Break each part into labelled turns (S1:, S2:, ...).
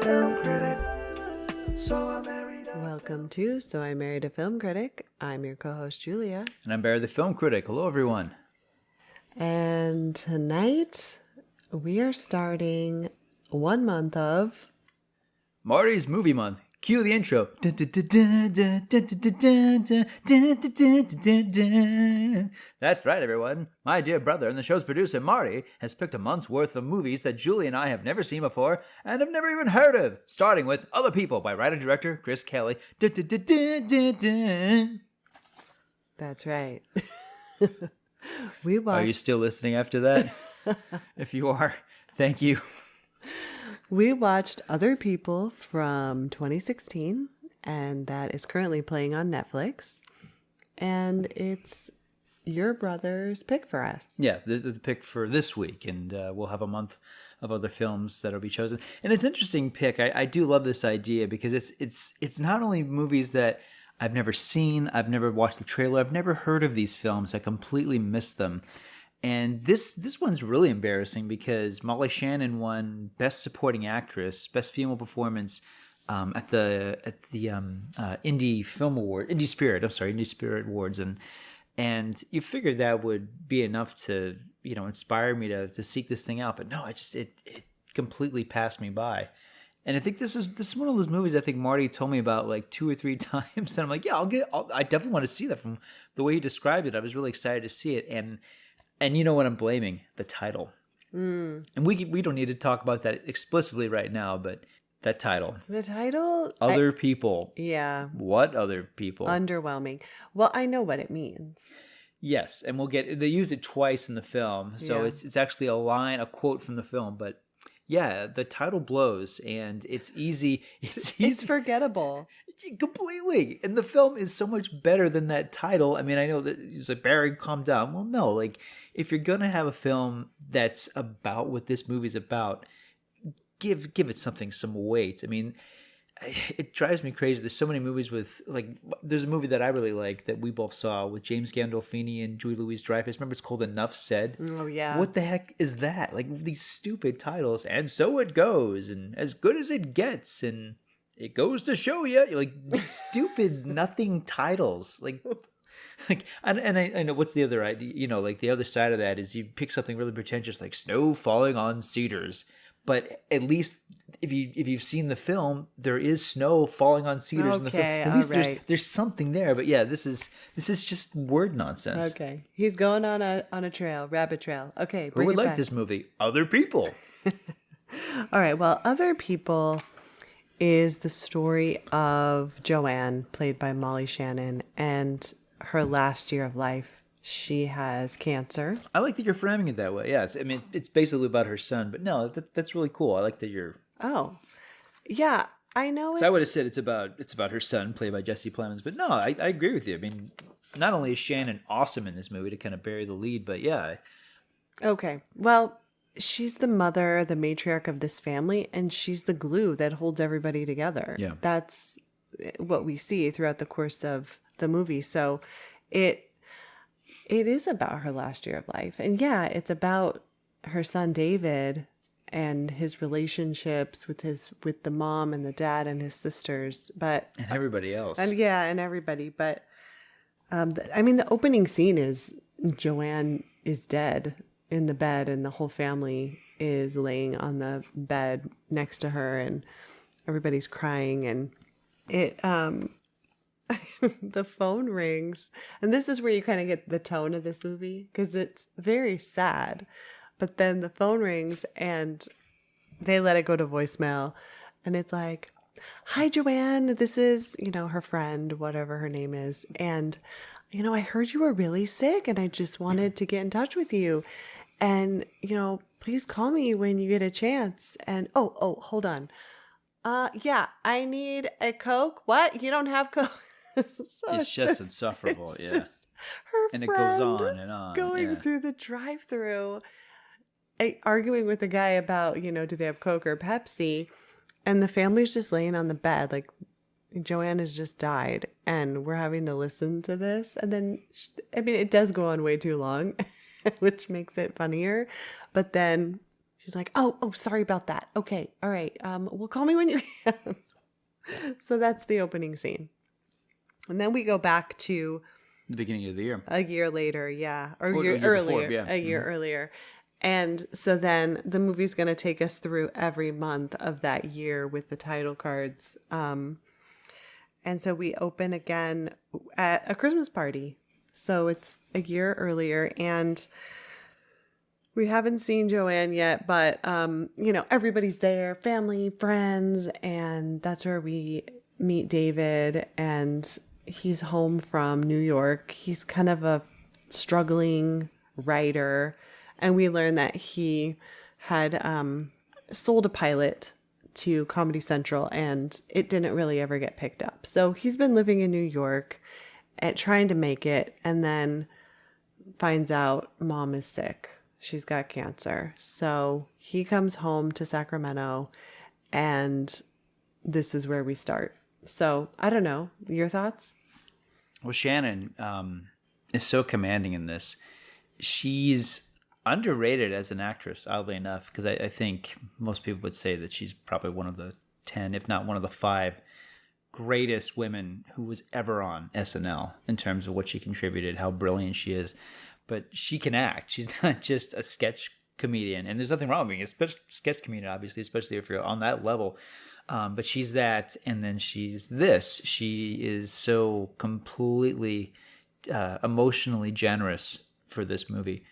S1: film critic. So I married a
S2: Welcome to So I Married a Film Critic. I'm your co-host Julia.
S3: And I'm Barry the Film Critic. Hello, everyone.
S2: And tonight we are starting 1 month of
S3: Marty's Movie Month. Cue the intro. That's right, everyone. My dear brother and the show's producer, Marty, has picked a month's worth of movies that Julie and I have never seen before and have never even heard of, starting with Other People by writer-director Chris Kelly.
S2: That's right. We watched
S3: Are you still listening after that? If you are, thank you.
S2: We watched Other People from 2016, and that is currently playing on Netflix. And it's your brother's pick for us.
S3: Yeah, the pick for this week, and we'll have a month of other films that'll be chosen. And it's an interesting pick. I do love this idea because it's not only movies that I've never seen, I've never watched the trailer, I've never heard of these films. I completely missed them. And this one's really embarrassing because Molly Shannon won Best Supporting Actress, Best Female Performance at the Indie Film Award, Indie Spirit Awards, and you figured that would be enough to inspire me to seek this thing out, but no, it completely passed me by. And I think this is one of those movies I think Marty told me about like 2 or 3 times, and I'm like, yeah, I definitely want to see that. From the way he described it, I was really excited to see it, and you know what I'm blaming? The title. And we don't need to talk about that explicitly right now, but that title.
S2: The title?
S3: Other People.
S2: Yeah.
S3: What other people?
S2: Underwhelming. Well, I know what it means.
S3: Yes, and they use it twice in the film, so
S2: Yeah.
S3: it's actually a quote from the film, but yeah, the title blows, and it's easy.
S2: It's forgettable.
S3: Completely. And the film is so much better than that title. I mean, I know that it's like, Barry, calm down. Well, no, like, if you're going to have a film that's about what this movie's about, give it some weight. I mean, it drives me crazy. There's so many movies with, like, there's a movie that I really like that we both saw with James Gandolfini and Julie Louis-Dreyfus. Remember, it's called Enough Said?
S2: Oh, yeah.
S3: What the heck is that? Like, these stupid titles. And So It Goes, and As Good as It Gets, and It Goes to Show You. Like, stupid, nothing titles. Like, I know what's the other idea, like the other side of that is you pick something really pretentious like Snow Falling on Cedars, but at least if you've seen the film, there is snow falling on cedars in the film. At least there's something there. But yeah, this is just word nonsense.
S2: Okay, he's going on a trail, rabbit trail. Okay,
S3: who would like
S2: back.
S3: this movie? Other People.
S2: All right, well, Other People is the story of Joanne, played by Molly Shannon, and her last year of life. She has cancer.
S3: I like that you're framing it that way. Yeah, it's basically about her son, but no, that's really cool. I like that you're.
S2: Oh, yeah, I know.
S3: So I would have said it's about her son, played by Jesse Plemons, but no, I agree with you. I mean, not only is Shannon awesome in this movie to kind of bury the lead, but yeah.
S2: Okay, well, she's the mother, the matriarch of this family, and she's the glue that holds everybody together.
S3: Yeah,
S2: that's what we see throughout the course of the movie. So it is about her last year of life. And yeah, it's about her son David and his relationships with the mom and the dad and his sisters, but
S3: and everybody else.
S2: And everybody. But the opening scene is Joanne is dead in the bed, and the whole family is laying on the bed next to her, and everybody's crying, and it the phone rings, and this is where you kind of get the tone of this movie because it's very sad, but then the phone rings and they let it go to voicemail, and it's like, hi Joanne, this is her friend, whatever her name is, and I heard you were really sick and I just wanted to get in touch with you, and please call me when you get a chance. And oh hold on, yeah, I need a Coke. What? You don't have Coke?
S3: It's just insufferable. Yeah.
S2: Her
S3: and
S2: friend
S3: it goes on and on.
S2: Going through the drive-through, arguing with the guy about, do they have Coke or Pepsi? And the family's just laying on the bed. Like, Joanne has just died and we're having to listen to this. And then, it does go on way too long, which makes it funnier. But then she's like, oh, sorry about that. Okay, all right. Well, call me when you can. So that's the opening scene. And then we go back to
S3: The beginning of the year.
S2: a year later, yeah. Or
S3: Or
S2: a year
S3: the year before,
S2: earlier.
S3: yeah.
S2: A year earlier. And so then the movie's going to take us through every month of that year with the title cards. And so we open again at a Christmas party. So it's a year earlier, and we haven't seen Joanne yet, but, everybody's there, family, friends, and that's where we meet David, and he's home from New York. He's kind of a struggling writer, and we learn that he had sold a pilot to Comedy Central, and it didn't really ever get picked up. So he's been living in New York at trying to make it, and then finds out mom is sick. She's got cancer. So he comes home to Sacramento, and this is where we start. So I don't know. Your thoughts?
S3: Well, Shannon is so commanding in this. She's underrated as an actress, oddly enough, because I think most people would say that she's probably one of the 10, if not one of the 5 greatest women who was ever on SNL in terms of what she contributed, how brilliant she is. But she can act. She's not just a sketch comedian. And there's nothing wrong with being a sketch comedian, obviously, especially if you're on that level. But she's that, and then she's this. She is so completely emotionally generous for this movie.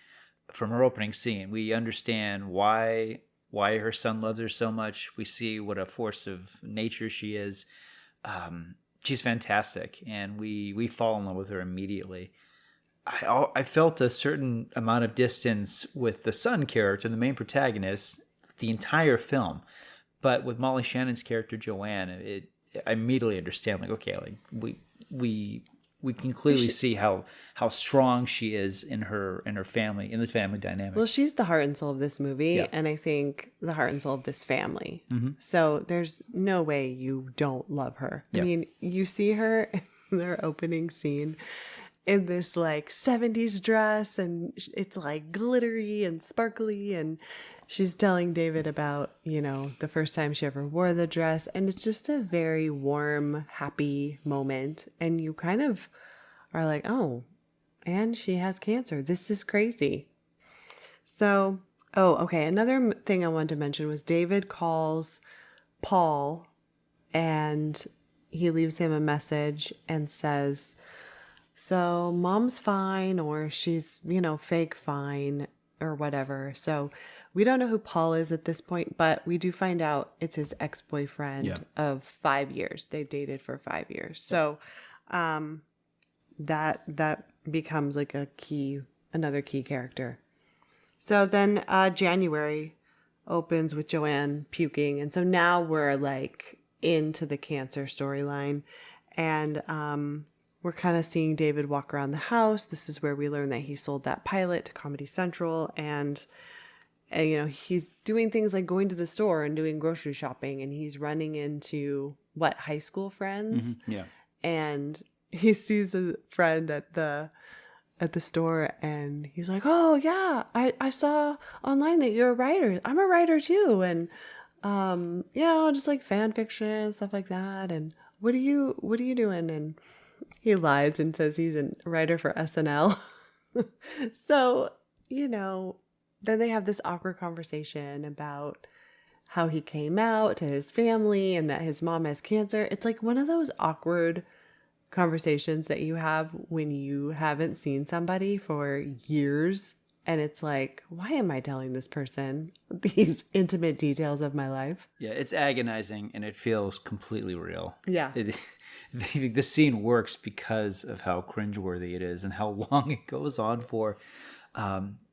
S3: From her opening scene, we understand why her son loves her so much. We see what a force of nature she is. She's fantastic, and we fall in love with her immediately. I felt a certain amount of distance with the son character, the main protagonist, the entire film. But with Molly Shannon's character, Joanne, I immediately understand, like, okay, like we can clearly see how strong she is in her family, in the family dynamic.
S2: Well, she's the heart and soul of this movie,
S3: Yeah.
S2: and I think the heart and soul of this family.
S3: Mm-hmm.
S2: So there's no way you don't love her.
S3: Yeah.
S2: I mean, you see her in their opening scene in this like 70s dress, and it's like glittery and sparkly, and she's telling David about, the first time she ever wore the dress, and it's just a very warm, happy moment, and you kind of are like, oh, and she has cancer. This is crazy. So, okay, another thing I wanted to mention was David calls Paul, and he leaves him a message and says, so mom's fine, or she's, fake fine, or whatever. So we don't know who Paul is at this point, but we do find out it's his ex-boyfriend of 5 years. They dated for 5 years. So that becomes like another key character. So then January opens with Joanne puking. And so now we're like into the cancer storyline. And we're kind of seeing David walk around the house. This is where we learn that he sold that pilot to Comedy Central, and he's doing things like going to the store and doing grocery shopping, and he's running into high school friends.
S3: Mm-hmm. Yeah.
S2: And he sees a friend at the store, and he's like, oh yeah, I saw online that you're a writer. I'm a writer too. And just like fan fiction, stuff like that. And what are you doing? And he lies and says he's a writer for SNL. So, then they have this awkward conversation about how he came out to his family and that his mom has cancer. It's like one of those awkward conversations that you have when you haven't seen somebody for years. And it's like, why am I telling this person these intimate details of my life?
S3: Yeah, it's agonizing, and it feels completely real.
S2: Yeah.
S3: The scene works because of how cringeworthy it is and how long it goes on for.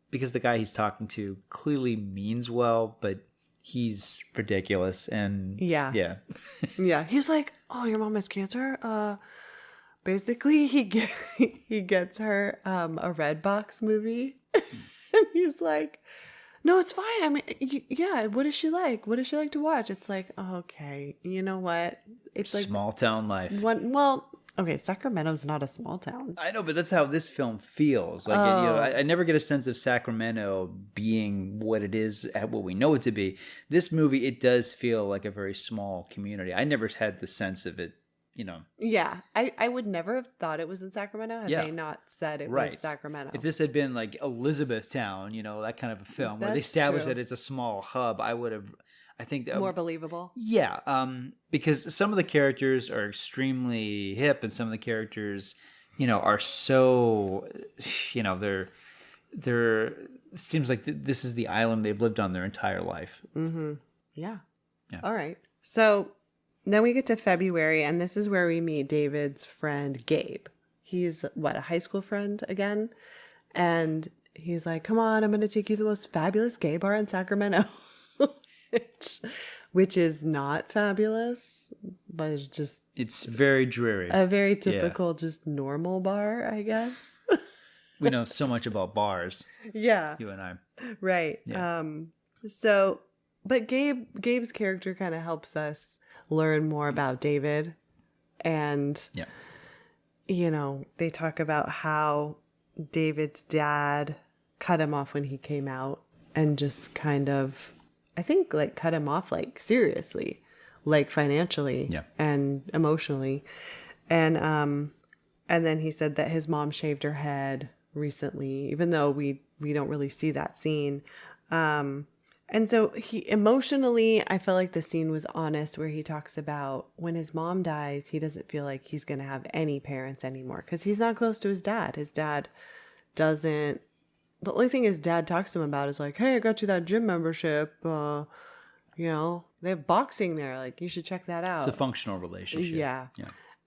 S3: Because the guy he's talking to clearly means well, but he's ridiculous. And
S2: yeah.
S3: Yeah.
S2: He's like, oh, your mom has cancer? Basically, he gets her a Redbox movie. And he's like, no, it's fine. I mean, yeah, what is she like? What does she like to watch? It's like, okay, you know what? It's like
S3: small town life.
S2: Okay, Sacramento's not a small town.
S3: I know, but that's how this film feels. Like, I never get a sense of Sacramento being what it is, at what we know it to be. This movie, it does feel like a very small community. I never had the sense of it,
S2: Yeah, I would never have thought it was in Sacramento had they not said it was Sacramento.
S3: If this had been like Elizabethtown, that kind of a film where they established that it's a small hub, I would have. I think
S2: more believable.
S3: Yeah, because some of the characters are extremely hip, and some of the characters, are so, they're. It seems like this is the island they've lived on their entire life.
S2: Mm-hmm. Yeah. All right. So then we get to February, and this is where we meet David's friend Gabe. He's a high school friend again, and he's like, "Come on, I'm going to take you to the most fabulous gay bar in Sacramento." Which is not fabulous, but
S3: it's very dreary.
S2: A very typical, just normal bar, I guess.
S3: We know so much about bars.
S2: Yeah.
S3: You and I.
S2: Right. Yeah. But Gabe's character kind of helps us learn more about David. And, they talk about how David's dad cut him off when he came out and just kind of, I think, like, cut him off, like, seriously, like, financially and emotionally. And then he said that his mom shaved her head recently, even though we don't really see that scene. And so he emotionally, I felt like the scene was honest, where he talks about when his mom dies, he doesn't feel like he's going to have any parents anymore because he's not close to his dad. His dad doesn't. The only thing his dad talks to him about is like, "Hey, I got you that gym membership. They have boxing there. Like, you should check that out."
S3: It's a functional relationship.
S2: Yeah.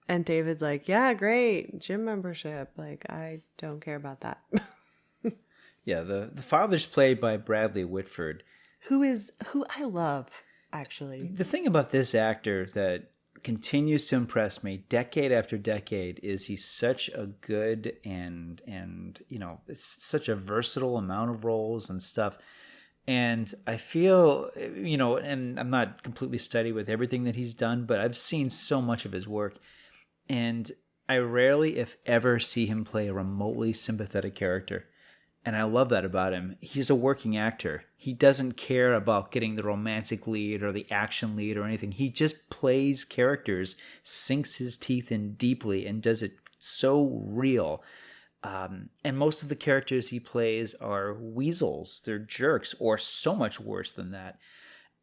S2: And David's like, "Yeah, great. Gym membership. Like, I don't care about that."
S3: Yeah, the father's played by Bradley Whitford.
S2: Who I love, actually.
S3: The thing about this actor that continues to impress me decade after decade is he's such a good and it's such a versatile amount of roles and stuff. And I feel, and I'm not completely steady with everything that he's done, but I've seen so much of his work, and I rarely, if ever, see him play a remotely sympathetic character. And I love that about him. He's a working actor. He doesn't care about getting the romantic lead or the action lead or anything. He just plays characters, sinks his teeth in deeply, and does it so real. And most of the characters he plays are weasels. They're jerks, or so much worse than that.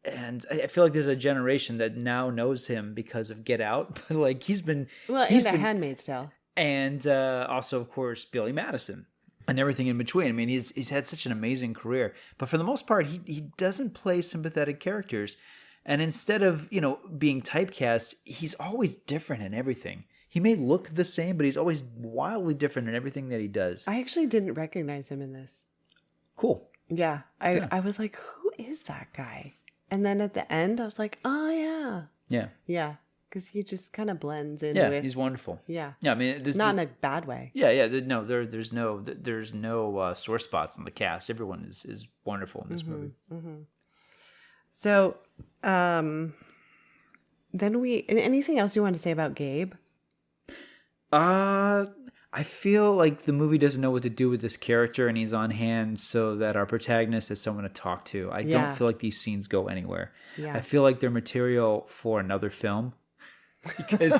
S3: And I feel like there's a generation that now knows him because of Get Out. But like he's been
S2: Handmaid's Tale,
S3: and also of course Billy Madison. And everything in between. I mean, he's had such an amazing career, but for the most part, he doesn't play sympathetic characters. And instead of being typecast, he's always different in everything. He may look the same, but he's always wildly different in everything that he does.
S2: I actually didn't recognize him in this.
S3: Cool.
S2: Yeah, I was like, who is that guy? And then at the end, I was like, oh yeah. Because he just kind of blends in.
S3: Yeah, he's wonderful.
S2: Yeah.
S3: Yeah, I mean,
S2: not in a bad way.
S3: Yeah. No, there's no sore spots in the cast. Everyone is wonderful in this movie.
S2: Mm-hmm. So, then anything else you want to say about Gabe?
S3: I feel like the movie doesn't know what to do with this character, and he's on hand so that our protagonist has someone to talk to. I don't feel like these scenes go anywhere. Yeah. I feel like they're material for another film. Because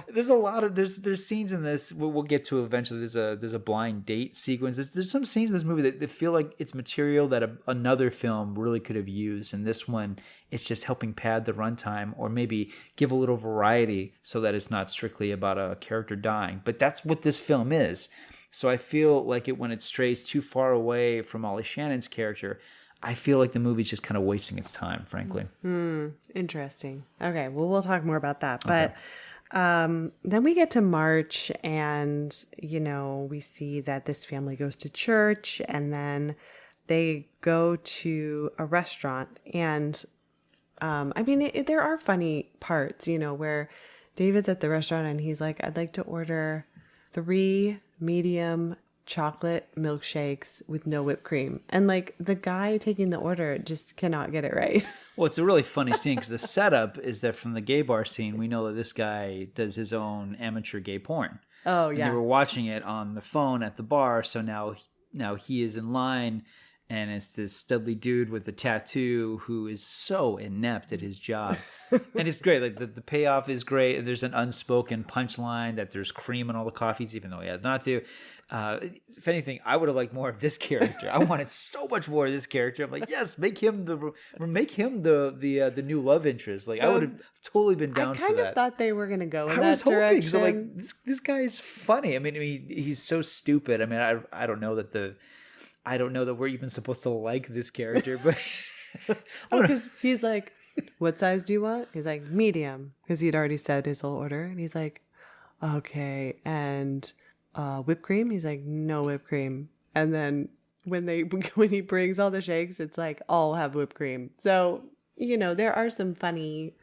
S3: there's a lot of there's scenes in this we'll get to eventually. There's a blind date sequence. There's some scenes in this movie that feel like it's material that another film really could have used. And this one, it's just helping pad the runtime, or maybe give a little variety so that it's not strictly about a character dying. But that's what this film is. So I feel like when it strays too far away from Ollie Shannon's character, I feel like the movie's just kind of wasting its time, frankly.
S2: Interesting. Okay, well, we'll talk more about that. But then we get to March, and, we see that this family goes to church, and then they go to a restaurant. And, there are funny parts, where David's at the restaurant, and he's like, I'd like to order 3 medium chocolate milkshakes with no whipped cream. And like the guy taking the order just cannot get it right.
S3: Well, it's a really funny scene because the setup is that from the gay bar scene, we know that this guy does his own amateur gay porn.
S2: Oh,
S3: And
S2: yeah.
S3: they were watching it on the phone at the bar, so now he is in line, and it's this studly dude with a tattoo who is so inept at his job. And it's great. Like the payoff is great. There's an unspoken punchline that there's cream in all the coffees, even though he has not to. If anything, I would have liked more of this character. I wanted so much more of this character. I'm like, yes, make him the new love interest. Like I would have totally been down
S2: I
S3: for
S2: kind
S3: that.
S2: of thought they were going to go in
S3: I
S2: that
S3: was hoping
S2: direction.
S3: because I'm like, this guy is funny. I mean, he's so stupid. I mean, I don't know that we're even supposed to like this character, but
S2: Because he's like, what size do you want? He's like, medium. Because he'd already said his whole order. And he's like, okay. And whipped cream? He's like, no whipped cream. And then when he brings all the shakes, it's like, all have whipped cream. So, there are some funny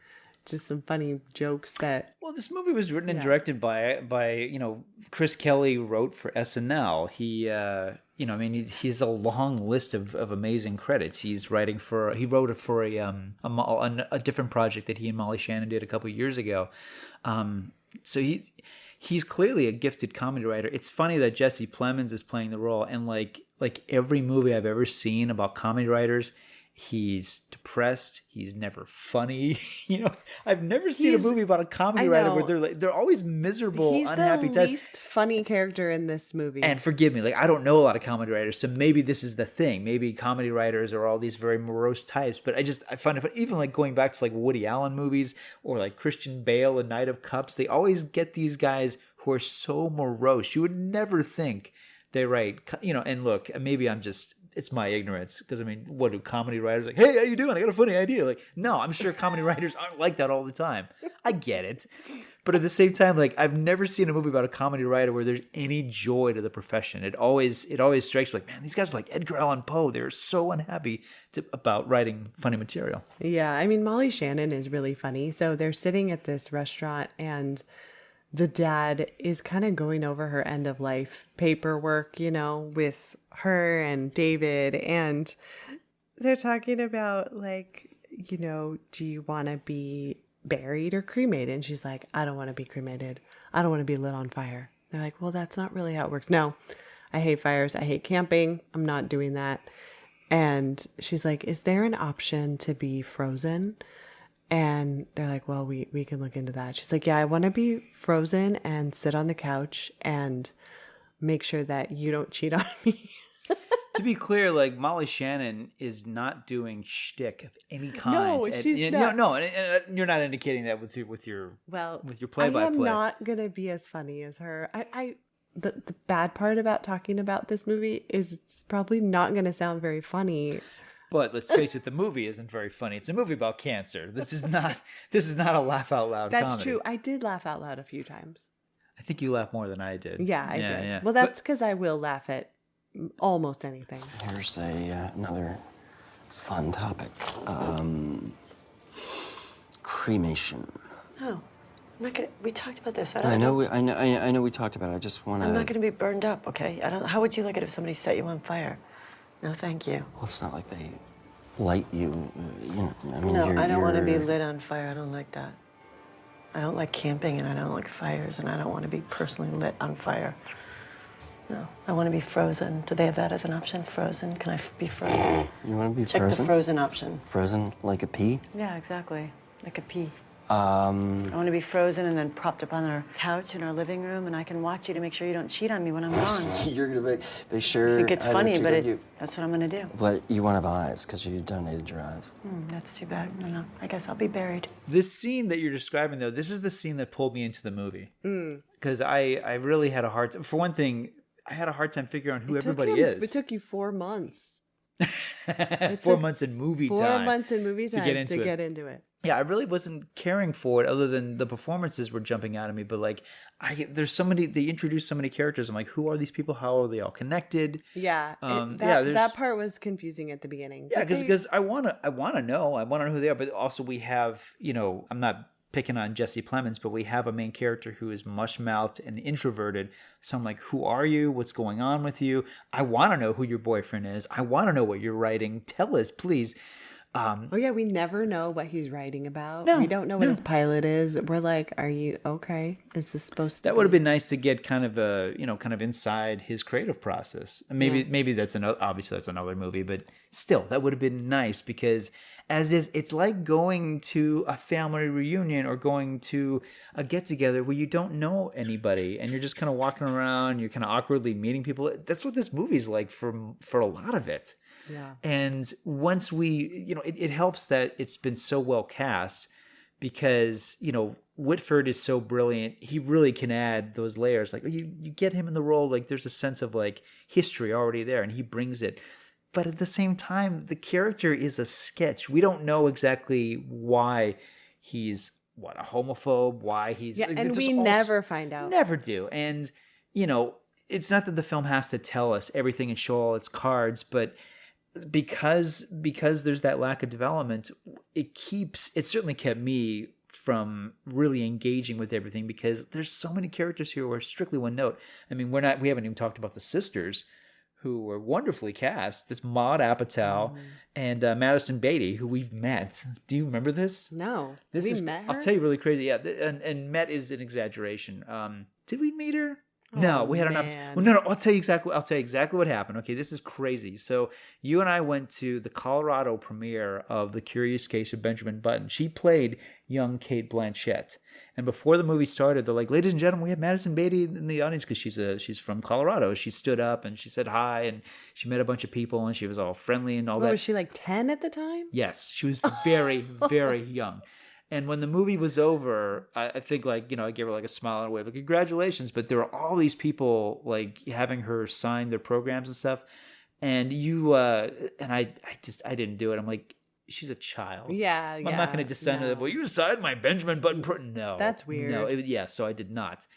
S2: jokes that.
S3: Well, this movie was written and directed by Chris Kelly wrote for SNL. He he's a long list of amazing credits. He wrote it for a different project that he and Molly Shannon did a couple of years ago. So he's clearly a gifted comedy writer. It's funny that Jesse Plemons is playing the role, and like every movie I've ever seen about comedy writers, he's depressed. He's never funny. I've never seen a movie about a comedy writer where they're always miserable, unhappy
S2: He's the
S3: types.
S2: least funny character in this movie.
S3: And forgive me, I don't know a lot of comedy writers, so maybe this is the thing. Maybe comedy writers are all these very morose types. But I find it even going back to Woody Allen movies or like Christian Bale and Knight of Cups, they always get these guys who are so morose. You would never think they write. And look, maybe it's my ignorance because what do comedy writers like? Hey, how you doing? I got a funny idea. No, I'm sure comedy writers aren't like that all the time. I get it, but at the same time, I've never seen a movie about a comedy writer where there's any joy to the profession. It always strikes me man, these guys are like Edgar Allan Poe. They're so unhappy about writing funny material.
S2: Yeah, Molly Shannon is really funny. So they're sitting at this restaurant and the dad is kind of going over her end of life paperwork, with her and David. And they're talking about do you want to be buried or cremated? And she's like, I don't want to be cremated. I don't want to be lit on fire. They're like, well, that's not really how it works. No, I hate fires. I hate camping. I'm not doing that. And she's like, is there an option to be frozen? And they're like, well, we can look into that. She's like, yeah, I want to be frozen and sit on the couch and make sure that you don't cheat on me.
S3: To be clear, Molly Shannon is not doing shtick of any kind.
S2: No, she's not.
S3: No, and you're not indicating that with your play-by-play.
S2: I am not gonna be as funny as her. The bad part about talking about this movie is it's probably not gonna sound very funny.
S3: But let's face it, the movie isn't very funny. It's a movie about cancer. This is not a laugh out loud comedy.
S2: That's true. I did laugh out loud a few times.
S3: I think you laughed more than I did.
S2: Yeah, I did.
S3: Yeah.
S2: Well, that's because I will laugh at almost anything.
S4: Here's another fun topic. Cremation.
S5: No, I'm not gonna. We talked about this.
S4: I know we talked about it. I just want to.
S5: I'm not gonna be burned up, okay? How would you like it if somebody set you on fire? No, thank you.
S4: Well, it's not like they light you.
S5: No, I don't want to be lit on fire. I don't like that. I don't like camping, and I don't like fires, and I don't want to be personally lit on fire. No, I want to be frozen. Do they have that as an option? Frozen? Can I be frozen?
S4: You want to be
S5: Check
S4: frozen?
S5: the frozen option.
S4: Frozen like a pea?
S5: Yeah, exactly. Like a pea. I want to be frozen and then propped up on our couch in our living room, and I can watch you to make sure you don't cheat on me when I'm gone.
S4: You're gonna be sure.
S5: I think it's
S4: I don't
S5: funny,
S4: cheat
S5: but
S4: on you.
S5: that's what I'm gonna do.
S4: But you won't have eyes because you donated your eyes.
S5: That's too bad. No. I guess I'll be buried.
S3: This scene that you're describing, though, this is the scene that pulled me into the movie. Because I really had a hard time. For one thing, I had a hard time figuring out who everybody is.
S2: It took you 4 months.
S3: 4 months in movie time.
S2: 4 months in movie time
S3: to get into
S2: it.
S3: Yeah, I really wasn't caring for it, other than the performances were jumping out at me. But there's so many. They introduced so many characters. I'm like, who are these people? How are they all connected?
S2: Yeah, that part was confusing at the beginning.
S3: Yeah, because I want to know. I want to know who they are. But also, we have I'm not picking on Jesse Plemons, but we have a main character who is mush-mouthed and introverted. So I'm like, who are you? What's going on with you? I want to know who your boyfriend is. I want to know what you're writing. Tell us, please.
S2: Oh yeah, we never know what he's writing about.
S3: No,
S2: We don't know what
S3: no.
S2: his pilot is. We're like, are you okay? Is this supposed to
S3: That would have been nice to get kind of kind of inside his creative process. And maybe that's obviously that's another movie, but still, that would have been nice because it's like going to a family reunion or going to a get together where you don't know anybody and you're just kind of walking around, you're kind of awkwardly meeting people. That's what this movie's like for a lot of it.
S2: Yeah.
S3: And once we, it helps that it's been so well cast because, Whitford is so brilliant. He really can add those layers. Like you get him in the role, like there's a sense of like history already there and he brings it. But at the same time, the character is a sketch. We don't know exactly why he's a homophobe, why he's
S2: and we never find out.
S3: Never do. And it's not that the film has to tell us everything and show all its cards, but because there's that lack of development, it certainly kept me from really engaging with everything because there's so many characters here who are strictly one note. I mean, we haven't even talked about the sisters, who were wonderfully cast. This Maud Apatow and Madison Beatty, who we've met. Do you remember this?
S2: No.
S3: We
S2: met her?
S3: I'll tell you really crazy. Yeah, and met is an exaggeration. Did we meet her? No, we had an opportunity. Well, no, I'll tell you exactly what happened. Okay, this is crazy. So you and I went to the Colorado premiere of The Curious Case of Benjamin Button. She played young Cate Blanchett. And before the movie started, they're like, "Ladies and gentlemen, we have Madison Beatty in the audience," because she's from Colorado. She stood up and she said hi, and she met a bunch of people, and she was all friendly and all that.
S2: Was she like 10 at the time?
S3: Yes, she was very, very young. And when the movie was over, I think I gave her like a smile and a wave, like congratulations. But there were all these people like having her sign their programs and stuff. And I didn't do it. I'm like, she's a child.
S2: Yeah,
S3: I'm not going to descend to that. Well, you signed my Benjamin Button. No,
S2: that's weird.
S3: No, so I did not.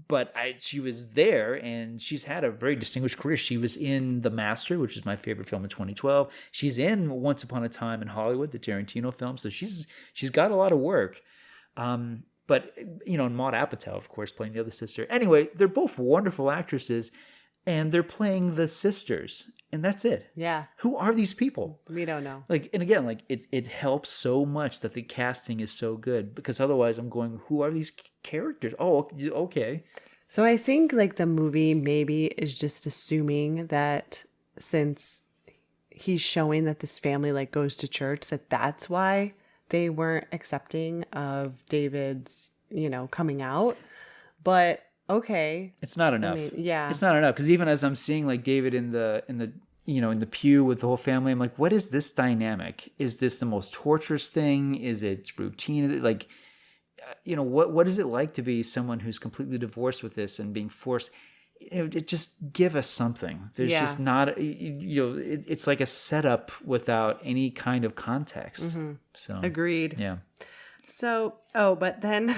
S3: But she was there, and she's had a very distinguished career. She was in The Master, which is my favorite film in 2012. She's in Once Upon a Time in Hollywood, the Tarantino film. So she's got a lot of work. But and Maud Apatow, of course, playing the other sister. Anyway, they're both wonderful actresses, and they're playing the sisters, and that's it.
S2: Yeah.
S3: Who are these people?
S2: We don't know.
S3: And again, it helps so much that the casting is so good because otherwise I'm going, who are these characters? Oh, okay.
S2: So I think the movie maybe is just assuming that since he's showing that this family goes to church, that's why they weren't accepting of David's, coming out. But okay.
S3: It's not enough.
S2: I mean, yeah.
S3: It's not enough because even as I'm seeing David in the pew with the whole family, I'm like, what is this dynamic? Is this the most torturous thing? Is it routine? What is it like to be someone who's completely divorced with this and being forced? Just give us something. There's just not, it's like a setup without any kind of context. Mm-hmm. So
S2: agreed.
S3: Yeah.
S2: So, but then,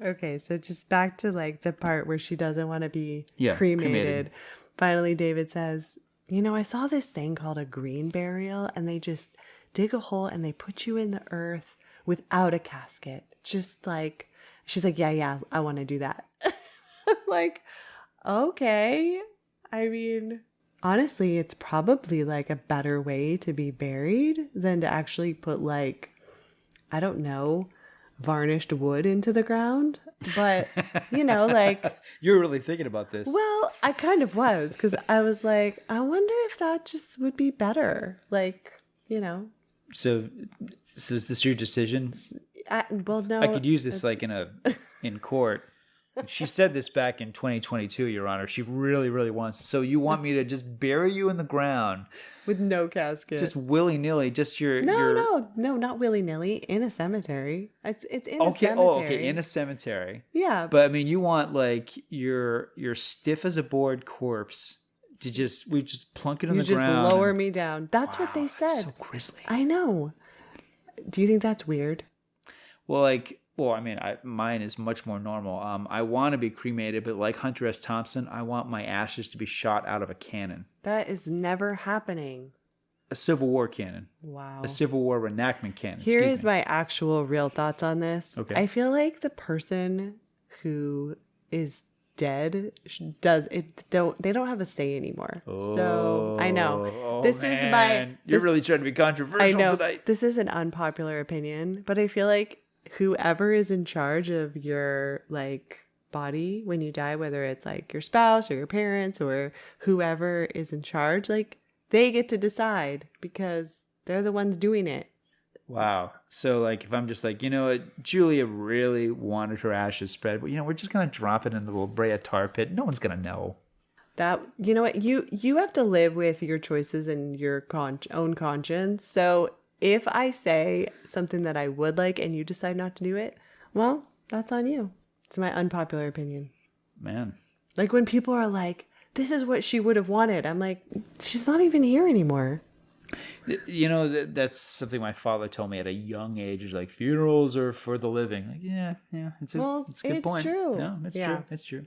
S2: okay, so just back to the part where she doesn't want to be cremated. Finally, David says, I saw this thing called a green burial, and they just dig a hole and they put you in the earth without a casket. Just she's like, yeah, I want to do that. I'm okay. I mean, honestly, it's probably a better way to be buried than to actually put I don't know, varnished wood into the ground. But,
S3: You're really thinking about this.
S2: Well, I kind of was, because I was like, I wonder if that just would be better.
S3: So is this your decision?
S2: No.
S3: I could use this in court. She said this back in 2022, Your Honor. She really, really wants. So you want me to just bury you in the ground
S2: with no casket,
S3: just willy nilly, just
S2: No, not willy nilly, in a cemetery. It's in a cemetery.
S3: Okay, in a cemetery.
S2: Yeah,
S3: but I mean, you want your stiff as a board corpse to we just plunk it in the ground.
S2: You just lower me down. That's what they said.
S3: That's so grisly.
S2: I know. Do you think that's weird?
S3: Well, I mean, mine is much more normal. I want to be cremated, but like Hunter S. Thompson, I want my ashes to be shot out of a cannon.
S2: That is never happening.
S3: a Civil War canon.
S2: Wow.
S3: A Civil War reenactment canon.
S2: Here
S3: Excuse
S2: is
S3: me.
S2: my actual real thoughts on this.
S3: Okay.
S2: I feel like the person who is dead does it they don't have a say anymore. So I know this is my
S3: You're
S2: this-
S3: really trying to be controversial
S2: I know
S3: tonight.
S2: this is an unpopular opinion, but I feel like whoever is in charge of your like body when you die, whether it's like your spouse or your parents or whoever is in charge, like they get to decide because they're the ones doing it.
S3: Wow. So like if I'm just like, you know what, Julia really wanted her ashes spread, but you know, we're just gonna drop it in the little Brea tar pit. No one's gonna know.
S2: That you know what, you have to live with your choices and your own conscience. So if I say something that I would like and you decide not to do it, well, that's on you. It's my unpopular opinion.
S3: Man.
S2: Like when people are like, this is what she would have wanted. I'm like, she's not even here anymore.
S3: You know, that's something my father told me at a young age. He's like, funerals are for the living. Like, yeah, it's a good
S2: it's
S3: point.
S2: true.
S3: No, it's
S2: Yeah.
S3: true. It's true.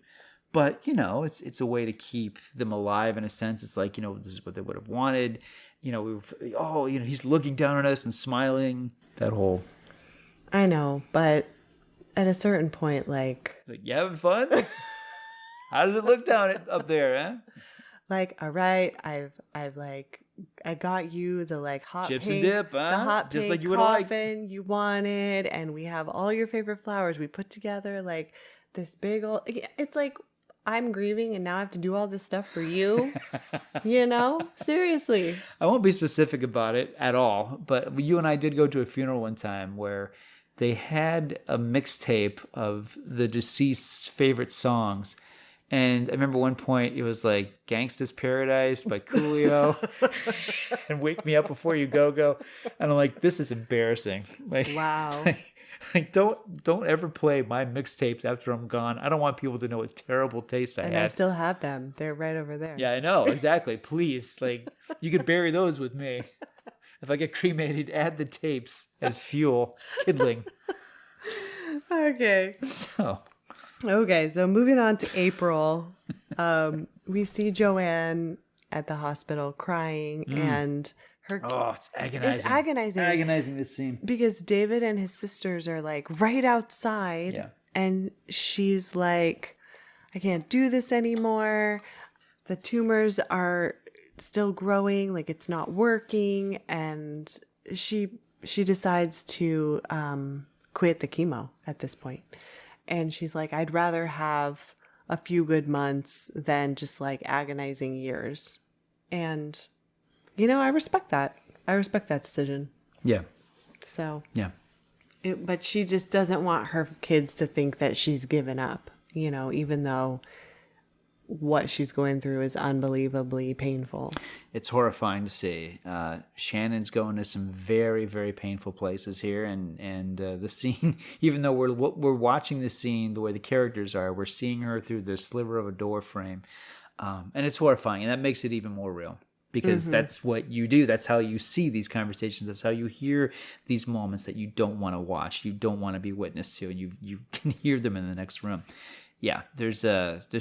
S3: But, you know, it's a way to keep them alive in a sense. It's like, you know, this is what they would have wanted. You know, he's looking down on us and smiling. That whole,
S2: I know, but at a certain point, like,
S3: you having fun? How does it look down up there, huh?
S2: all right, I've like, I got you the like hot
S3: Chips
S2: pink,
S3: and dip, huh?
S2: the hot
S3: Just
S2: pink
S3: like you would've liked.
S2: coffin you wanted, and we have all your favorite flowers. We put together like this big old. It's like I'm grieving, and now I have to do all this stuff for you. You know, seriously.
S3: I won't be specific about it at all, but you and I did go to a funeral one time where they had a mixtape of the deceased's favorite songs. And I remember one point it was like Gangsta's Paradise by Coolio and Wake Me Up Before You Go. And I'm like, this is embarrassing. Like,
S2: Wow.
S3: like don't ever play my mixtapes after I'm gone. I don't want people to know what terrible taste I
S2: And
S3: had.
S2: I still have them. They're right over there.
S3: Yeah, I know. Exactly. Please. Like, you could bury those with me. If I get cremated, add the tapes as fuel, kindling.
S2: Okay.
S3: So,
S2: Okay, so moving on to April, we see Joanne at the hospital crying, and her
S3: it's agonizing.
S2: It's agonizing.
S3: Agonizing, this scene.
S2: because David and his sisters are like right outside,
S3: Yeah.
S2: and she's like, I can't do this anymore. The tumors are still growing, like it's not working, and she decides to quit the chemo at this point. And she's like, I'd rather have a few good months than just like agonizing years. And, you know, I respect that. I respect that decision.
S3: Yeah.
S2: So,
S3: Yeah.
S2: but she just doesn't want her kids to think that she's given up, you know, even though what she's going through is unbelievably painful.
S3: It's horrifying to see. Shannon's going to some very, very painful places here, and the scene. Even though we're watching the scene the way the characters are, we're seeing her through the sliver of a door frame, and it's horrifying, and that makes it even more real because that's what you do. That's how you see these conversations. That's how you hear these moments that you don't want to watch, you don't want to be witness to, and you can hear them in the next room. Yeah, there's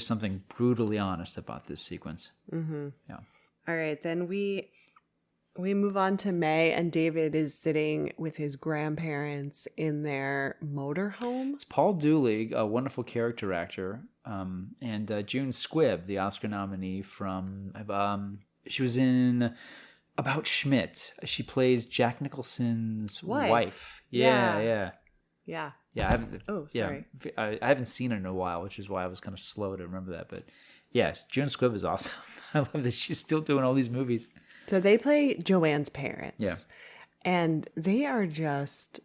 S3: something brutally honest about this sequence. Mm-hmm. Yeah.
S2: All right, then we move on to May, and David is sitting with his grandparents in their motorhome.
S3: It's Paul Dooley, a wonderful character actor, and June Squibb, the Oscar nominee from. She was in About Schmidt. She plays Jack Nicholson's wife.
S2: Yeah.
S3: Yeah.
S2: Yeah.
S3: Yeah, I haven't.
S2: Oh, sorry.
S3: Yeah, I haven't seen her in a while, which is why I was kind of slow to remember that. But yes, June Squibb is awesome. I love that she's still doing all these movies.
S2: So they play Joanne's parents.
S3: Yeah.
S2: And they are just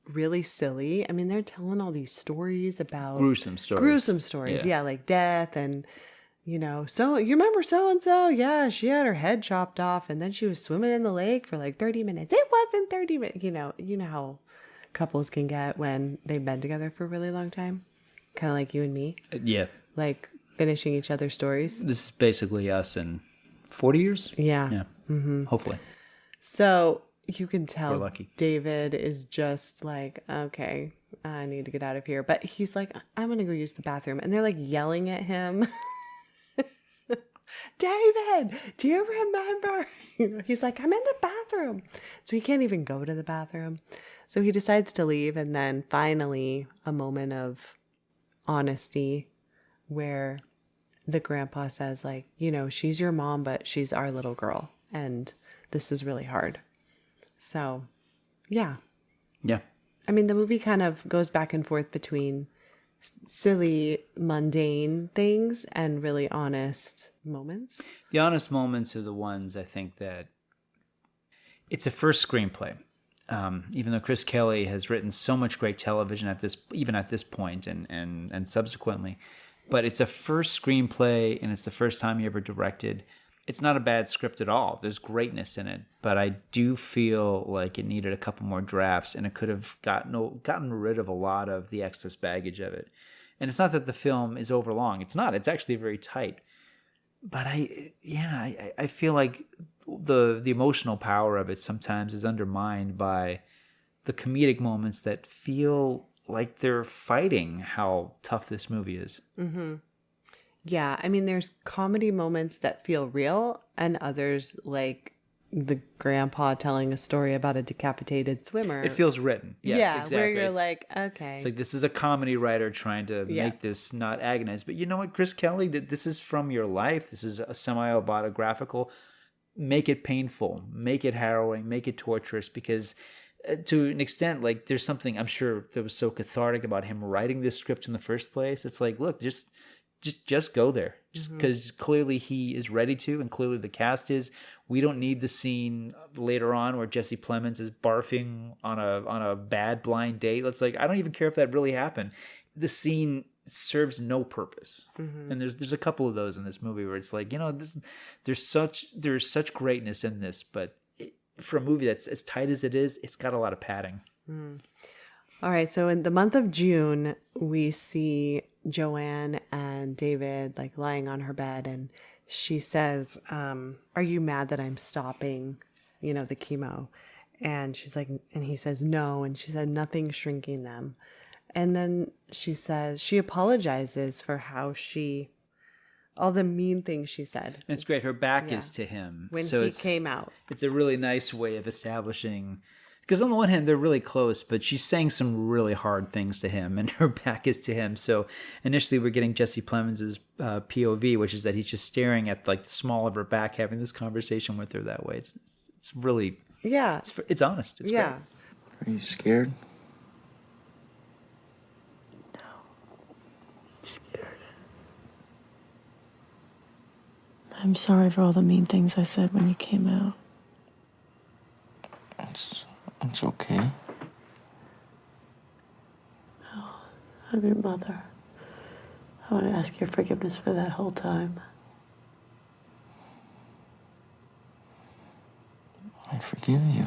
S2: really silly. I mean, they're telling all these stories about
S3: Gruesome stories.
S2: Gruesome stories.
S3: Yeah.
S2: Yeah, like death and, you know, so you remember so and so? Yeah, she had her head chopped off and then she was swimming in the lake for like 30 minutes. It wasn't 30 minutes. You know how couples can get when they've been together for a really long time. Kind of like you and me.
S3: Yeah.
S2: Like finishing each other's stories.
S3: This is basically us in 40 years.
S2: Yeah.
S3: Yeah. Mm-hmm. Hopefully.
S2: So you can
S3: We're
S2: tell
S3: lucky.
S2: David is just like, okay, I need to get out of here. But he's like, I'm going to go use the bathroom. And they're like yelling at him. David, do you remember? He's like, I'm in the bathroom. So he can't even go to the bathroom. So he decides to leave. And then finally, a moment of honesty where the grandpa says, like, she's your mom, but she's our little girl. And this is really hard. So, yeah.
S3: Yeah.
S2: I mean, the movie kind of goes back and forth between silly, mundane things and really honest moments.
S3: The honest moments are the ones I think that it's a first screenplay. Even though Chris Kelly has written so much great television at this point and subsequently, but it's a first screenplay and it's the first time he ever directed. It's not a bad script at all. There's greatness in it, but I do feel like it needed a couple more drafts, and it could have gotten rid of a lot of the excess baggage of it. And it's not that the film is overlong. It's not. It's actually very tight. But I feel like the emotional power of it sometimes is undermined by the comedic moments that feel like they're fighting how tough this movie is.
S2: Mm-hmm. Yeah, I mean, there's comedy moments that feel real and others like the grandpa telling a story about a decapitated swimmer.
S3: It feels written. Yes,
S2: yeah,
S3: exactly.
S2: where you're like, okay.
S3: It's like this is a comedy writer trying to make this not agonized. But you know what, Chris Kelly, this is from your life. This is a semi-autobiographical. Make it painful. Make it harrowing. Make it torturous, because to an extent, like, there's something I'm sure that was so cathartic about him writing this script in the first place. It's like, look, just go there, just because clearly he is ready to, and clearly the cast is. We don't need the scene later on where Jesse Plemons is barfing on a bad blind date. It's like, I don't even care if that really happened. The scene serves no purpose, and there's a couple of those in this movie where it's like, there's such greatness in this, but for a movie that's as tight as it is, it's got a lot of padding.
S2: All right, so in the month of June, we see Joanne and David like lying on her bed, and she says, are you mad that I'm stopping, the chemo? And she's like, and he says, no. And she said, nothing's shrinking them. And then she says, she apologizes for all the mean things she said.
S3: And it's great. Her back is to him.
S2: When he came out.
S3: It's a really nice way of establishing. Because on the one hand, they're really close, but she's saying some really hard things to him, and her back is to him. So initially, we're getting Jesse Plemons' POV, which is that he's just staring at like the small of her back, having this conversation with her that way. It's really it's honest. It's great.
S4: Are you scared?
S5: No. I'm scared. I'm sorry for all the mean things I said when you came out.
S4: It's okay.
S5: I'm your mother. I want to ask your forgiveness for that whole time.
S4: I forgive you.